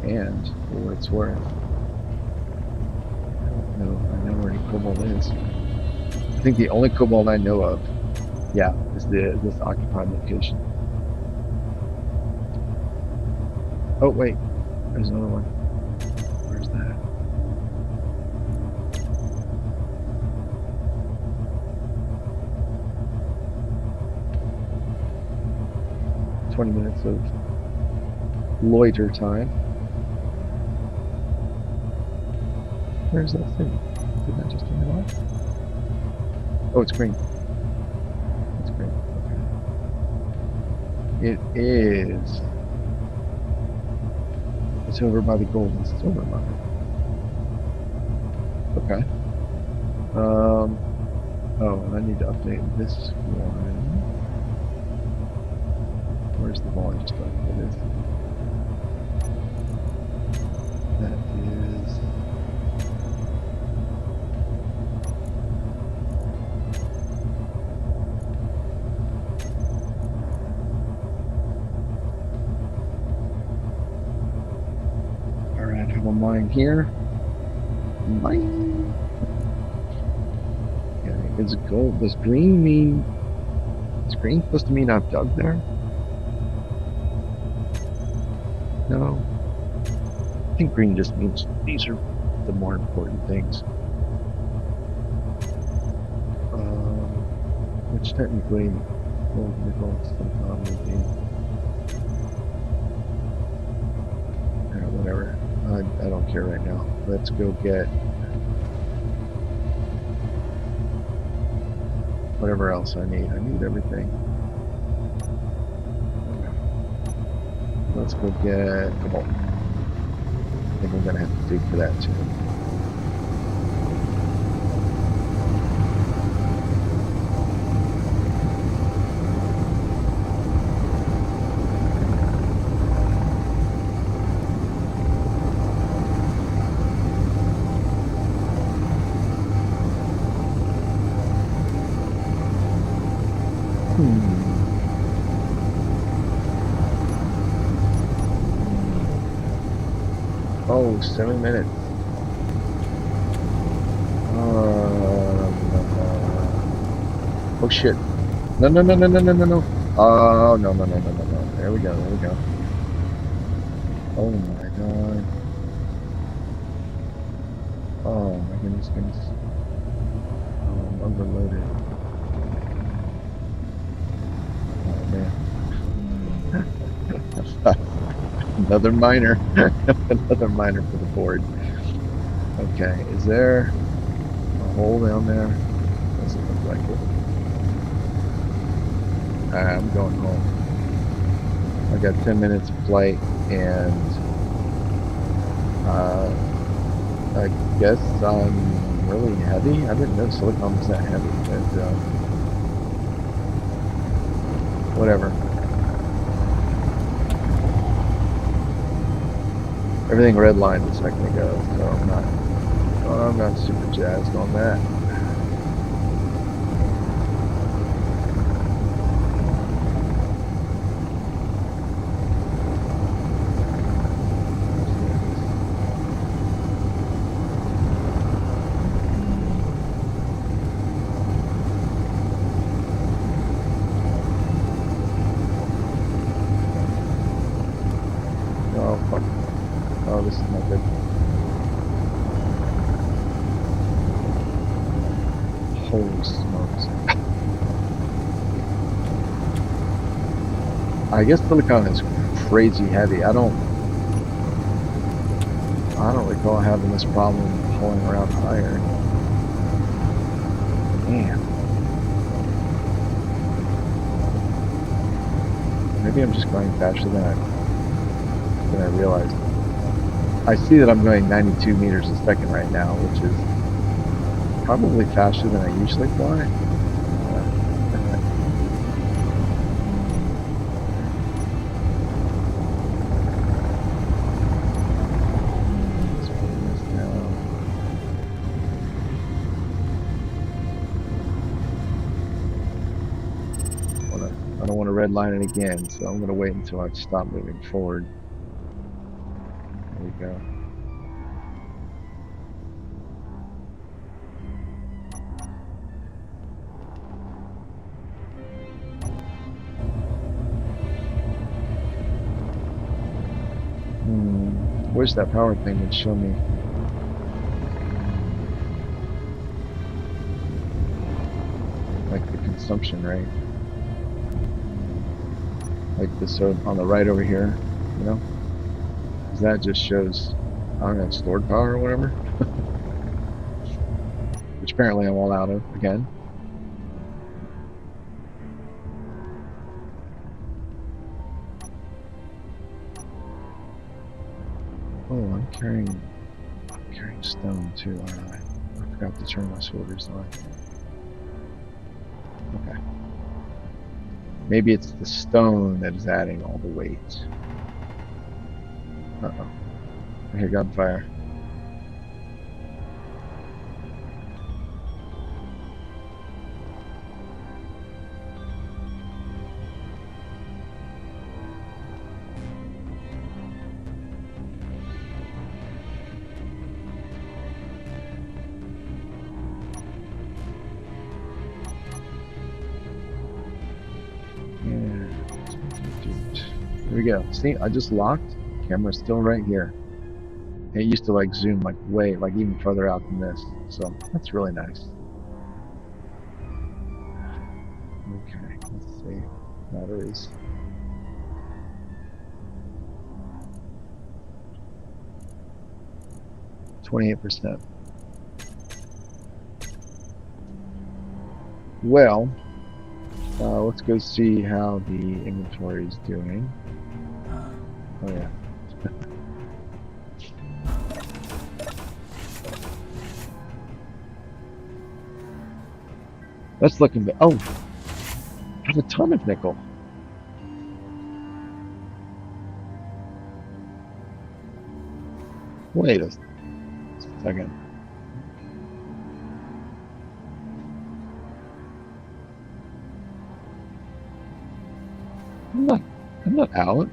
And for what it's worth, I know where any cobalt is. I think the only cobalt I know of, yeah, is this occupied location. Oh wait, there's another one. Where's that? "20 minutes of loiter time." Where's that thing? Did that just turn it off? Oh, it's green. It's green. Okay. It is. It's over by the gold and silver mine. Okay. Oh, and I need to update this one. Where's the volume stuff? It is. That is. Alright, I have a mine here. Mine. Okay, it's gold. Does green mean? Is green supposed to mean I've dug there? No. I think green just means these are the more important things. Which technically, gold, nickel, silicon would be. Whatever. I don't care right now. Let's go get whatever else I need. I need everything. Let's go get cobalt. I think I'm gonna have to dig for that too. go. 7 minutes. Oh shit. No, no, no, no, no, no, no, no. Oh, no, no, no, no, no, no. There we go, there we go. Oh my god. Oh my goodness, goodness. Oh, I'm overloaded. Oh man. Another miner. Another miner for the board. Okay, is there a hole down there? Doesn't look like it. I'm going home. I got 10 minutes of flight, and I guess I'm really heavy. I didn't know silicon was that heavy, but whatever. Everything redlined a second ago, so I'm not super jazzed on that. Oh fuck. Oh, this is not good. Holy smokes. I guess silicon is crazy heavy. I don't recall having this problem pulling around iron. Damn. Maybe I'm just going faster than I realized. I see that I'm going 92 meters a second right now, which is probably faster than I usually fly. I don't want to redline it again, so I'm going to wait until I stop moving forward. There we go. Wish that power thing would show me. Like the consumption rate. Like this on the right over here, you know? Because that just shows, I don't know, stored power or whatever. Which apparently I'm all out of again. Oh, I'm carrying stone too, aren't I? I forgot to turn my sorters on. Okay. Maybe it's the stone that is adding all the weight. Uh-oh. I hear gunfire. Here we go. See, I just locked. Camera's still right here. It used to like zoom like way, like even further out than this. So that's really nice. Okay, let's see. Batteries. %. Well, let's go see how the inventory is doing. Oh yeah. That's looking good. Oh, I have a ton of nickel. Wait a second. I'm not out.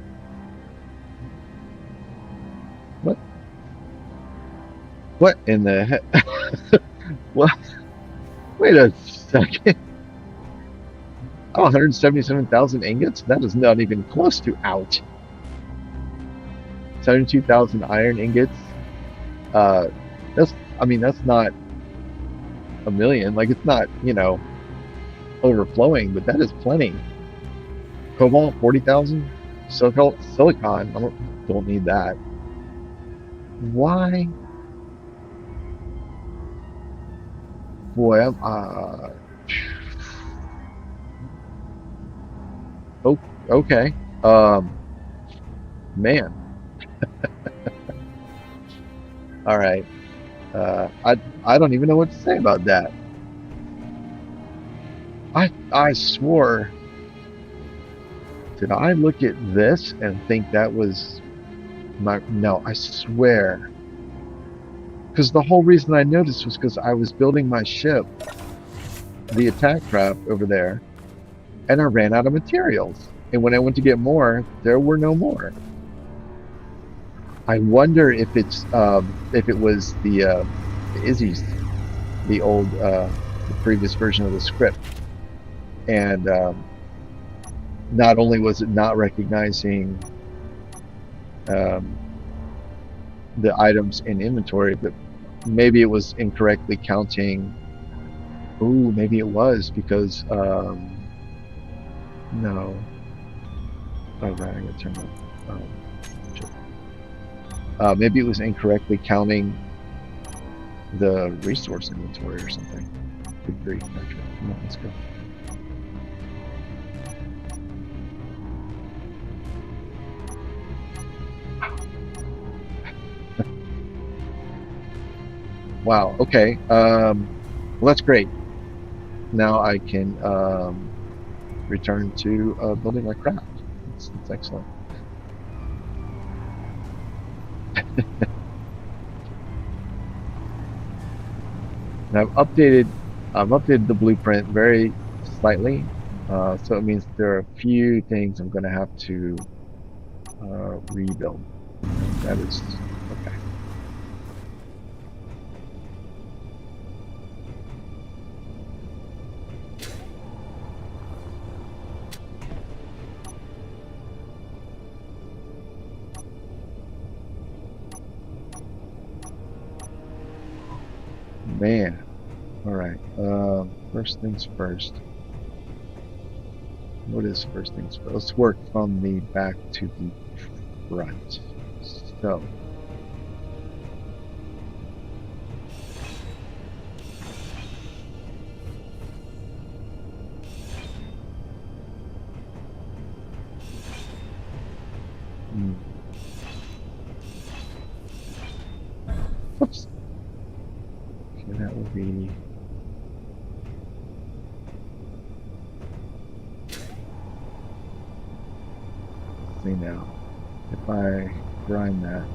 What? What in the heck? What? Wait a second. Oh, 177,000 ingots? That is not even close to out. 72,000 iron ingots. Uh, that's, I mean, that's not a million. Like, it's not, overflowing, but that is plenty. Cobalt, 40,000. Silicon, I don't need that. Why? Boy, oh, okay. Man, all right. I don't even know what to say about that. I swore, did I look at this and think that was no, I swear. Because the whole reason I noticed was because I was building my ship, the attack craft over there, and I ran out of materials. And when I went to get more, there were no more. I wonder if it was the Izzy's, the old the previous version of the script, and not only was it not recognizing um, the items in inventory, but maybe it was incorrectly counting. Ooh, maybe it was because no. Oh, right, I gotta turn that. Maybe it was incorrectly counting the resource inventory or something. Good grief, Patrick. Come on, let's go. Wow, okay. Well, that's great. Now I can return to building my craft. That's excellent. And I've updated the blueprint very slightly. So it means there are a few things I'm going to have to rebuild. That is okay. Man, all right. First things first. What is first things first? Let's work from the back to the front. So. Oops. Okay, that would be. See now, if I grind that,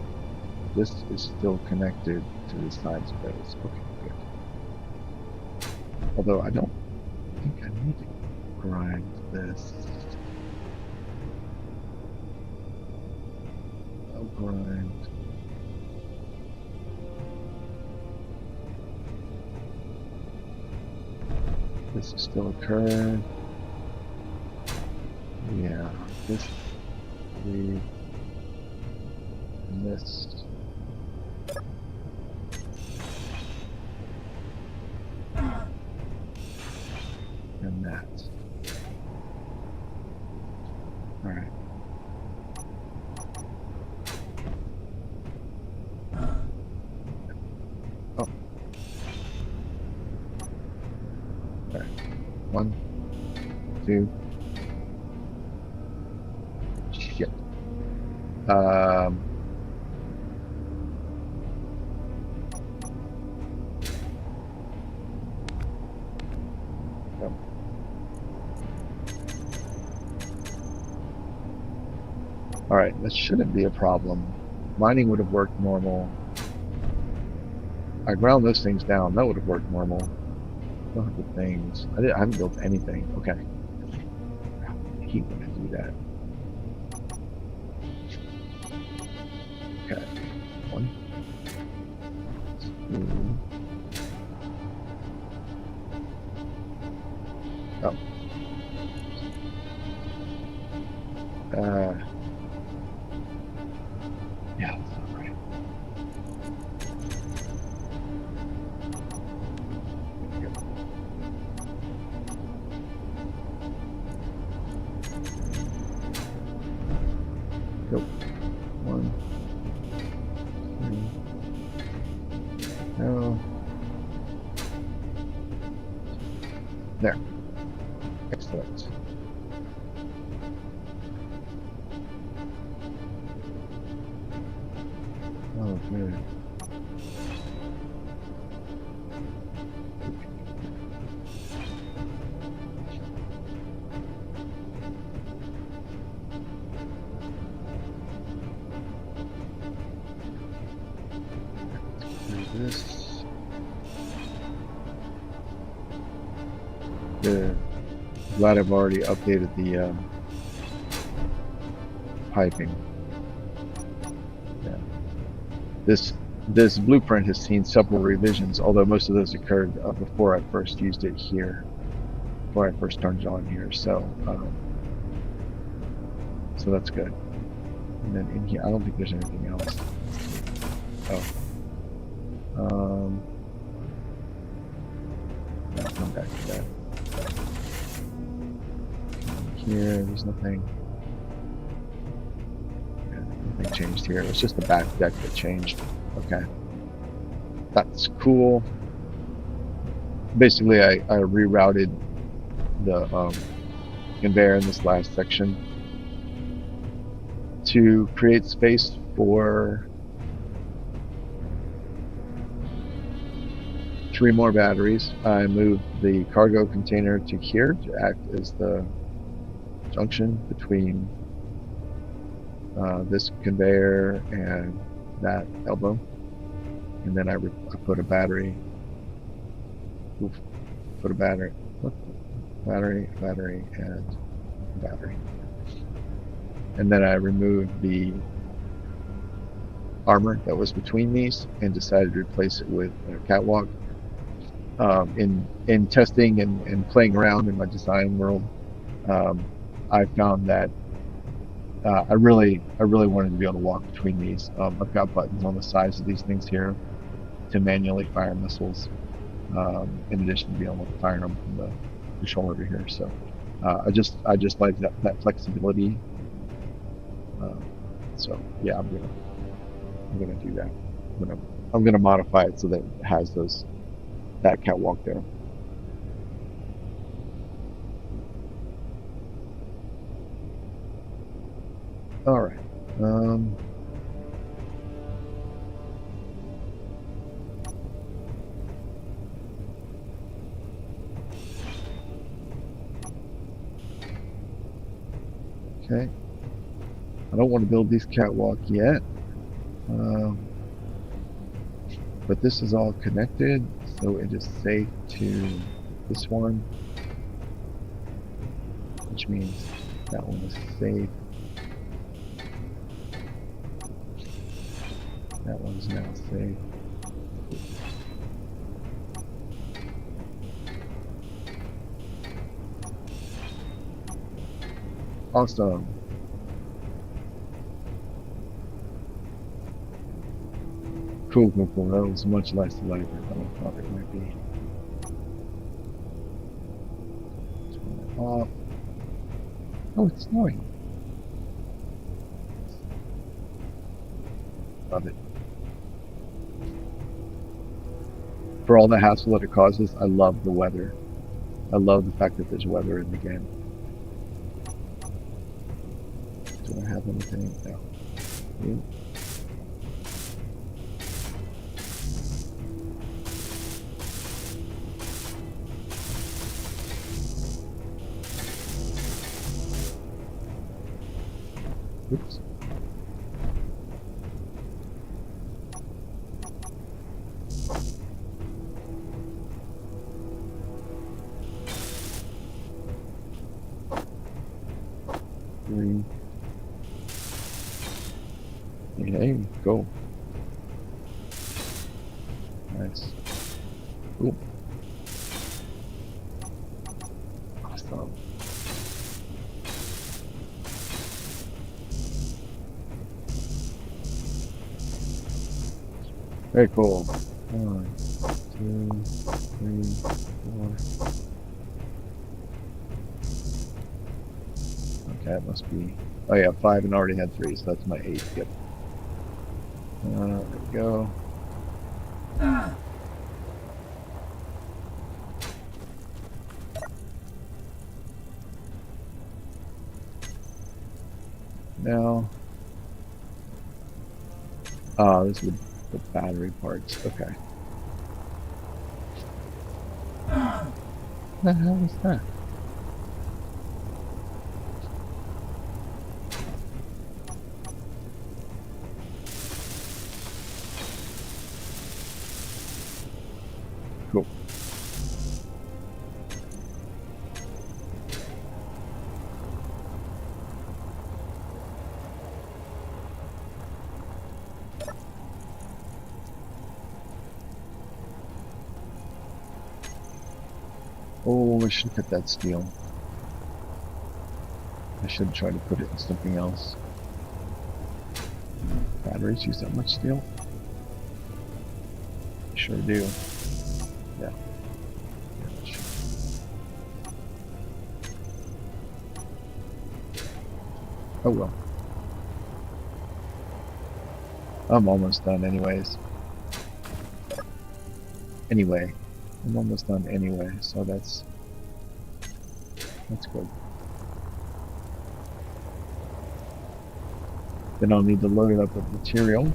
this is still connected to the side space. Okay, good. Although I don't think I need to grind this. I'll grind. This is still occurring. Yeah, this, and this. And that. All right. Oh. Okay. 1, 2. Shit. All right, that shouldn't be a problem. Mining would have worked normal. I ground those things down. That would have worked normal. Don't have the things. I haven't built anything. Okay. I hate when I do that. Okay. 1. Oh. Yeah, that's not right. Nope. 1, 3. No. There. Excellent. Oh, good. This. Good. Glad I've already updated the piping. Yeah. This blueprint has seen several revisions, although most of those occurred before I first used it here, before I first turned it on here. So that's good. And then in here, I don't think there's anything else. Oh. I'll come back to that. Here, there's nothing. Yeah, nothing changed here. It's just the back deck that changed. Okay. That's cool. Basically, I rerouted the conveyor in this last section to create space for 3 more batteries. I moved the cargo container to here to act as the junction between this conveyor and that elbow. And then I put a battery. Oof, put a battery. Battery, and battery. And then I removed the armor that was between these and decided to replace it with a catwalk. In testing and playing around in my design world, I found that I really wanted to be able to walk between these. I've got buttons on the sides of these things here to manually fire missiles, in addition to being able to fire them from the control over here. So I just like that flexibility. So yeah, I'm gonna do that. I'm gonna modify it so that it has that catwalk there. All right. Okay. I don't want to build these catwalk yet. But this is all connected, so it is safe to this one, which means that one is safe. That one's now safe. Awesome. Cool. That was much less lighter than I thought it might be. Turn that off. Oh, it's snowing. Love it. For all the hassle that it causes, I love the weather. I love the fact that there's weather in the game. Do I have anything? No. Ooh. Oops. Three. Hey, go. Nice. Cool. Awesome. Very cool. 1, 2, 3, 4. Okay, it must be. Oh yeah, 5 and already had 3, so that's my 8. Yep. There we go. Now, this is the battery parts. Okay. What the hell is that? Cool. Oh, I should cut that steel. I should try to put it in something else. Batteries use that much steel? Sure do. Yeah. Sure. Oh well. I'm almost done anyways. Anyway. I'm almost done anyway, so that's good. Then I'll need to load it up with material.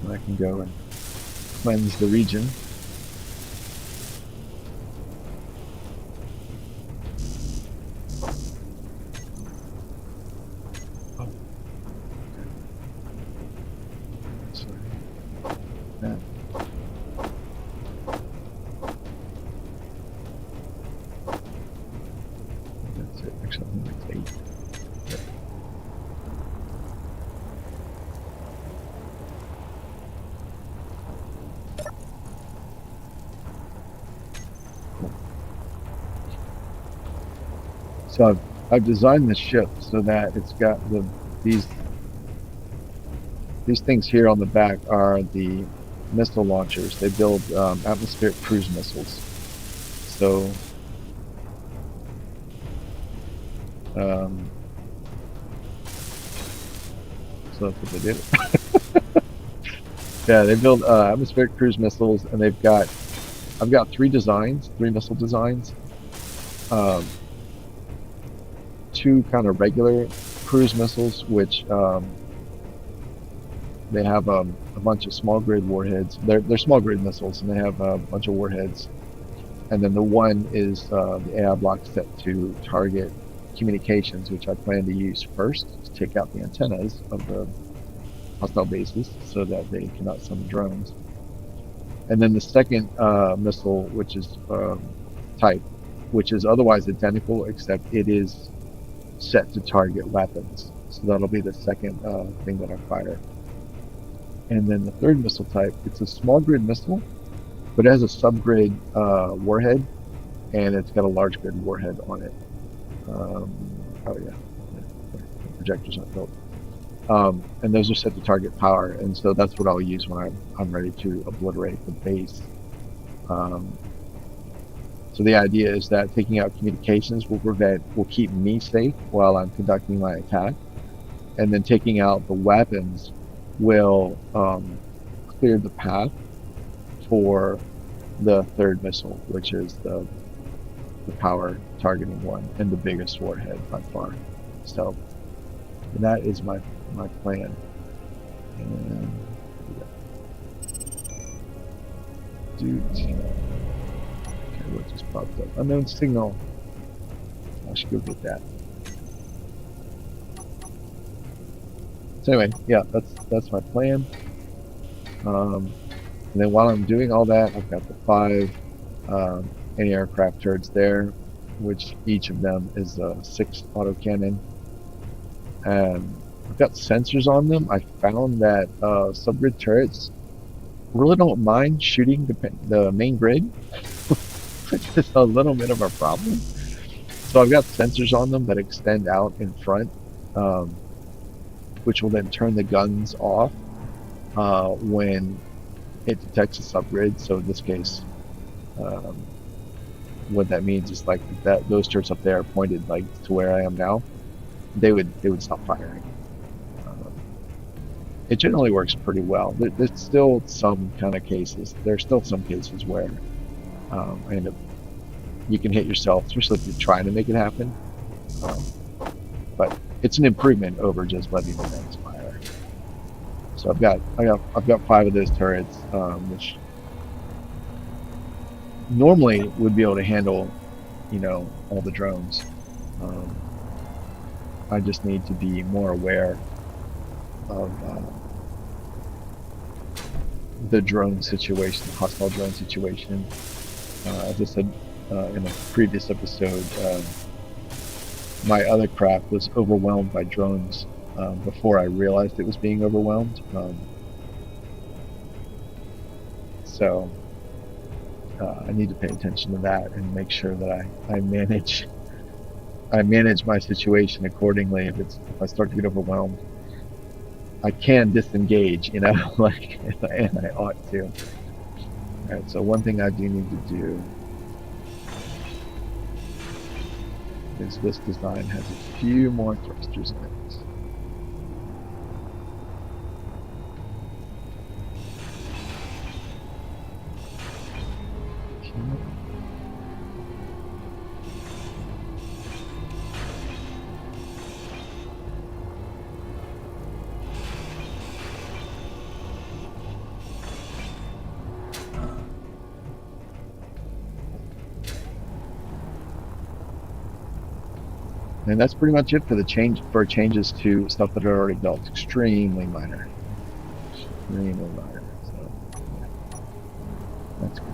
And I can go and cleanse the region. Oh. Okay. Sorry. That. That's it. Actually, I think it's 8. Yep. Cool. So I've designed the ship so that it's got these things here on the back are the missile launchers. They build atmospheric cruise missiles. So that's what they do. Yeah, they build atmospheric cruise missiles, and I've got 3 missile designs. 2 kind of regular cruise missiles, which they have a bunch of small grid warheads. They're small grid missiles, and they have a bunch of warheads. And then the one is the AI block set to target communications, which I plan to use first to take out the antennas of the hostile bases so that they cannot send drones. And then the second missile, which is type, which is otherwise identical, except it is set to target weapons. So that'll be the second thing that I fire. And then the third missile type, it's a small grid missile, but it has a subgrid warhead, and it's got a large grid warhead on it. Oh yeah, the projectors aren't built. And those are set to target power, and so that's what I'll use when I'm ready to obliterate the base. So the idea is that taking out communications will keep me safe while I'm conducting my attack, and then taking out the weapons will clear the path for the third missile, which is the power targeting one and the biggest warhead by far. So that is my plan. And dude, okay, what just popped up? Unknown signal. I should go get that. So anyway, yeah, that's my plan. And then while I'm doing all that, I've got the 5 anti-aircraft turrets there, which each of them is a 6 autocannon. And I've got sensors on them. I found that subgrid turrets really don't mind shooting the main grid, which is a little bit of a problem. So I've got sensors on them that extend out in front, um, which will then turn the guns off when it detects a subgrid. So in this case, um, what that means is like that those turrets up there are pointed like to where I am now. They would stop firing. Um, it generally works pretty well. There's still some kind of cases. There's still some cases where I end up you can hit yourself, especially if you're trying to make it happen. Um, but it's an improvement over just letting the guns fire. So I've got 5 of those turrets, which normally would be able to handle, all the drones. Um, I just need to be more aware of the drone situation, the hostile drone situation. As I said in a previous episode, my other craft was overwhelmed by drones before I realized it was being overwhelmed. So I need to pay attention to that and make sure that I manage my situation accordingly. If I start to get overwhelmed, I can disengage, like, and I ought to. All right, so one thing I do need to do is this design has a few more thrusters in it. And that's pretty much it for the changes to stuff that are already built. Extremely minor. Extremely minor. So yeah, that's good.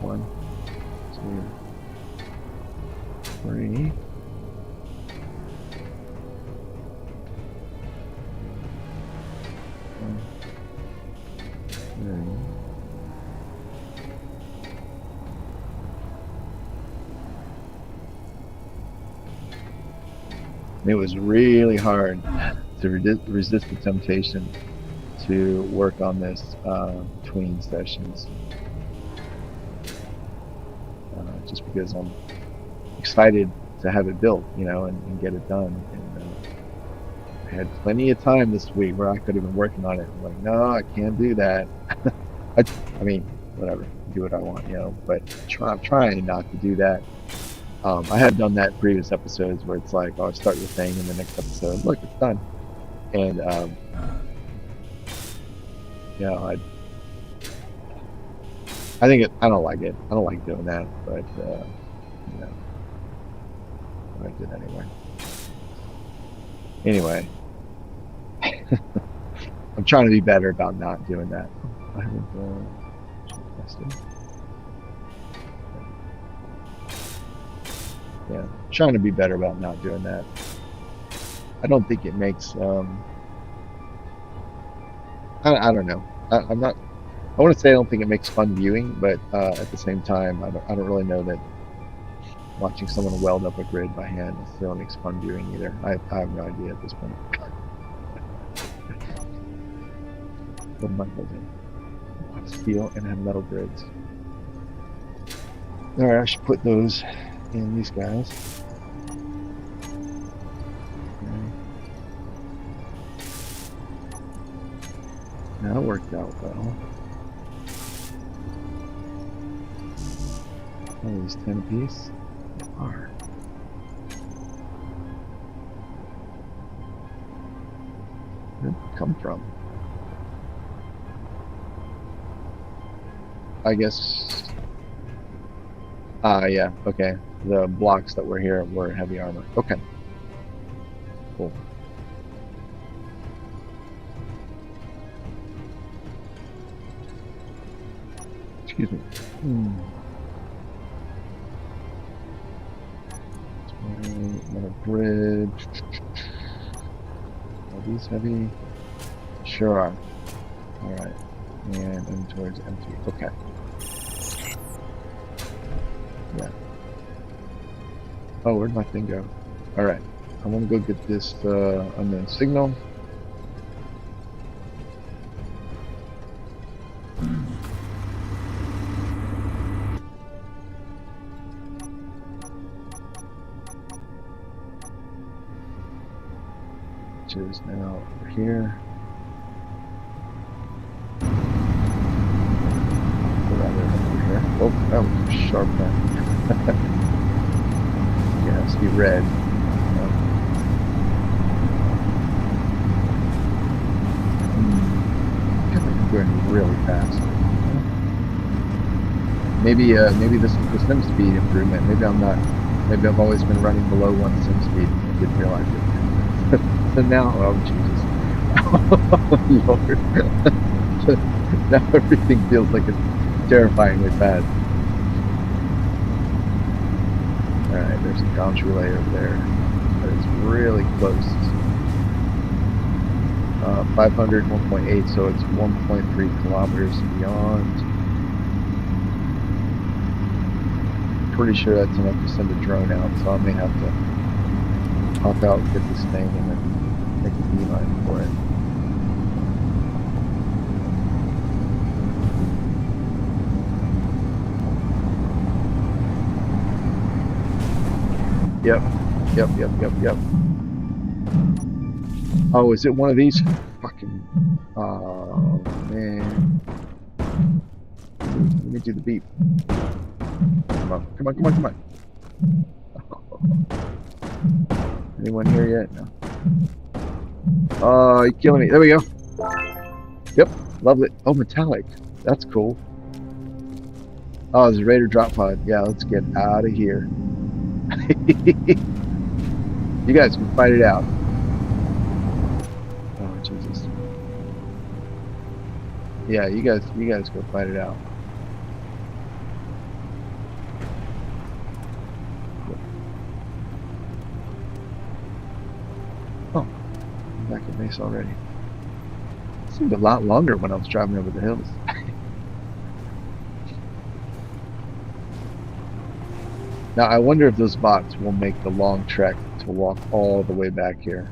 1, 2, 3. It was really hard to resist the temptation to work on this between sessions, just because I'm excited to have it built, and get it done. And I had plenty of time this week where I could have been working on it. I'm like, no, I can't do that. I mean, whatever, do what I want, but I'm trying not to do that. I have done that in previous episodes where it's like, oh, I start the thing in the next episode, look, it's done. And, I don't like it. I don't like doing that, but, I did anyway. Anyway, I'm trying to be better about not doing that. I haven't tested. Yeah, trying to be better about not doing that. I don't think it makes. I don't know. I'm not. I want to say I don't think it makes fun viewing, but at the same time, I don't really know that watching someone weld up a grid by hand necessarily makes fun viewing either. I have no idea at this point. What am I holding? Steel and have metal grids. All right, I should put those in these guys. Okay. Now it worked out well. Are these 10 apiece? They are. Where'd it come from? I guess. Yeah, okay. The blocks that were here were heavy armor. Okay. Cool. Excuse me. Metal grid. Are these heavy? Sure are. All right. And inventory's empty. Okay. Yeah. Oh, where'd my thing go? All right. I want to go get this unknown signal. Which is now over here. Oh, that was a sharp one. Yeah, see red. I'm going really fast. Maybe this is the sim speed improvement. Maybe I'm not. Maybe I've always been running below 1 sim speed. I didn't realize it. So now, oh Jesus, oh Lord. Now everything feels like it's terrifyingly fast. All right, there's a ground relay over there, but it's really close. 500, 1.8, so it's 1.3 kilometers beyond. Pretty sure that's enough to send a drone out, so I may have to hop out, get this thing, and then make a beeline for it. Yep. Oh, is it one of these? Fucking, oh man. Let me do the beep. Come on. Anyone here yet? No. Oh, you're killing me. There we go. Yep, lovely. Oh, metallic. That's cool. Oh, there's a Raider drop pod. Yeah, let's get out of here. You guys can fight it out. Oh, Jesus. Yeah, you guys go fight it out. Oh, I'm back at base already. It seemed a lot longer when I was driving over the hills. Now, I wonder if those bots will make the long trek to walk all the way back here.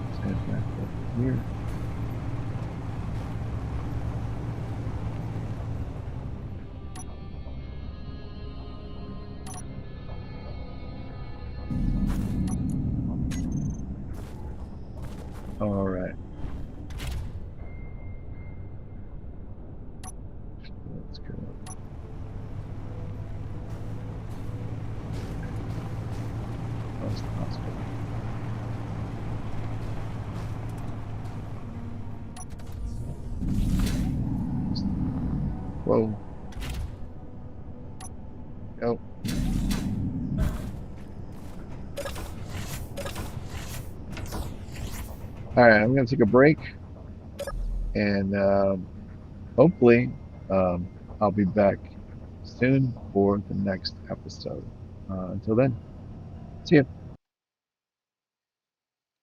Let's head back over here. All right. Let's go. That's the hospital. Whoa. Oh. All right, I'm going to take a break, and hopefully I'll be back soon for the next episode. Until then, see ya.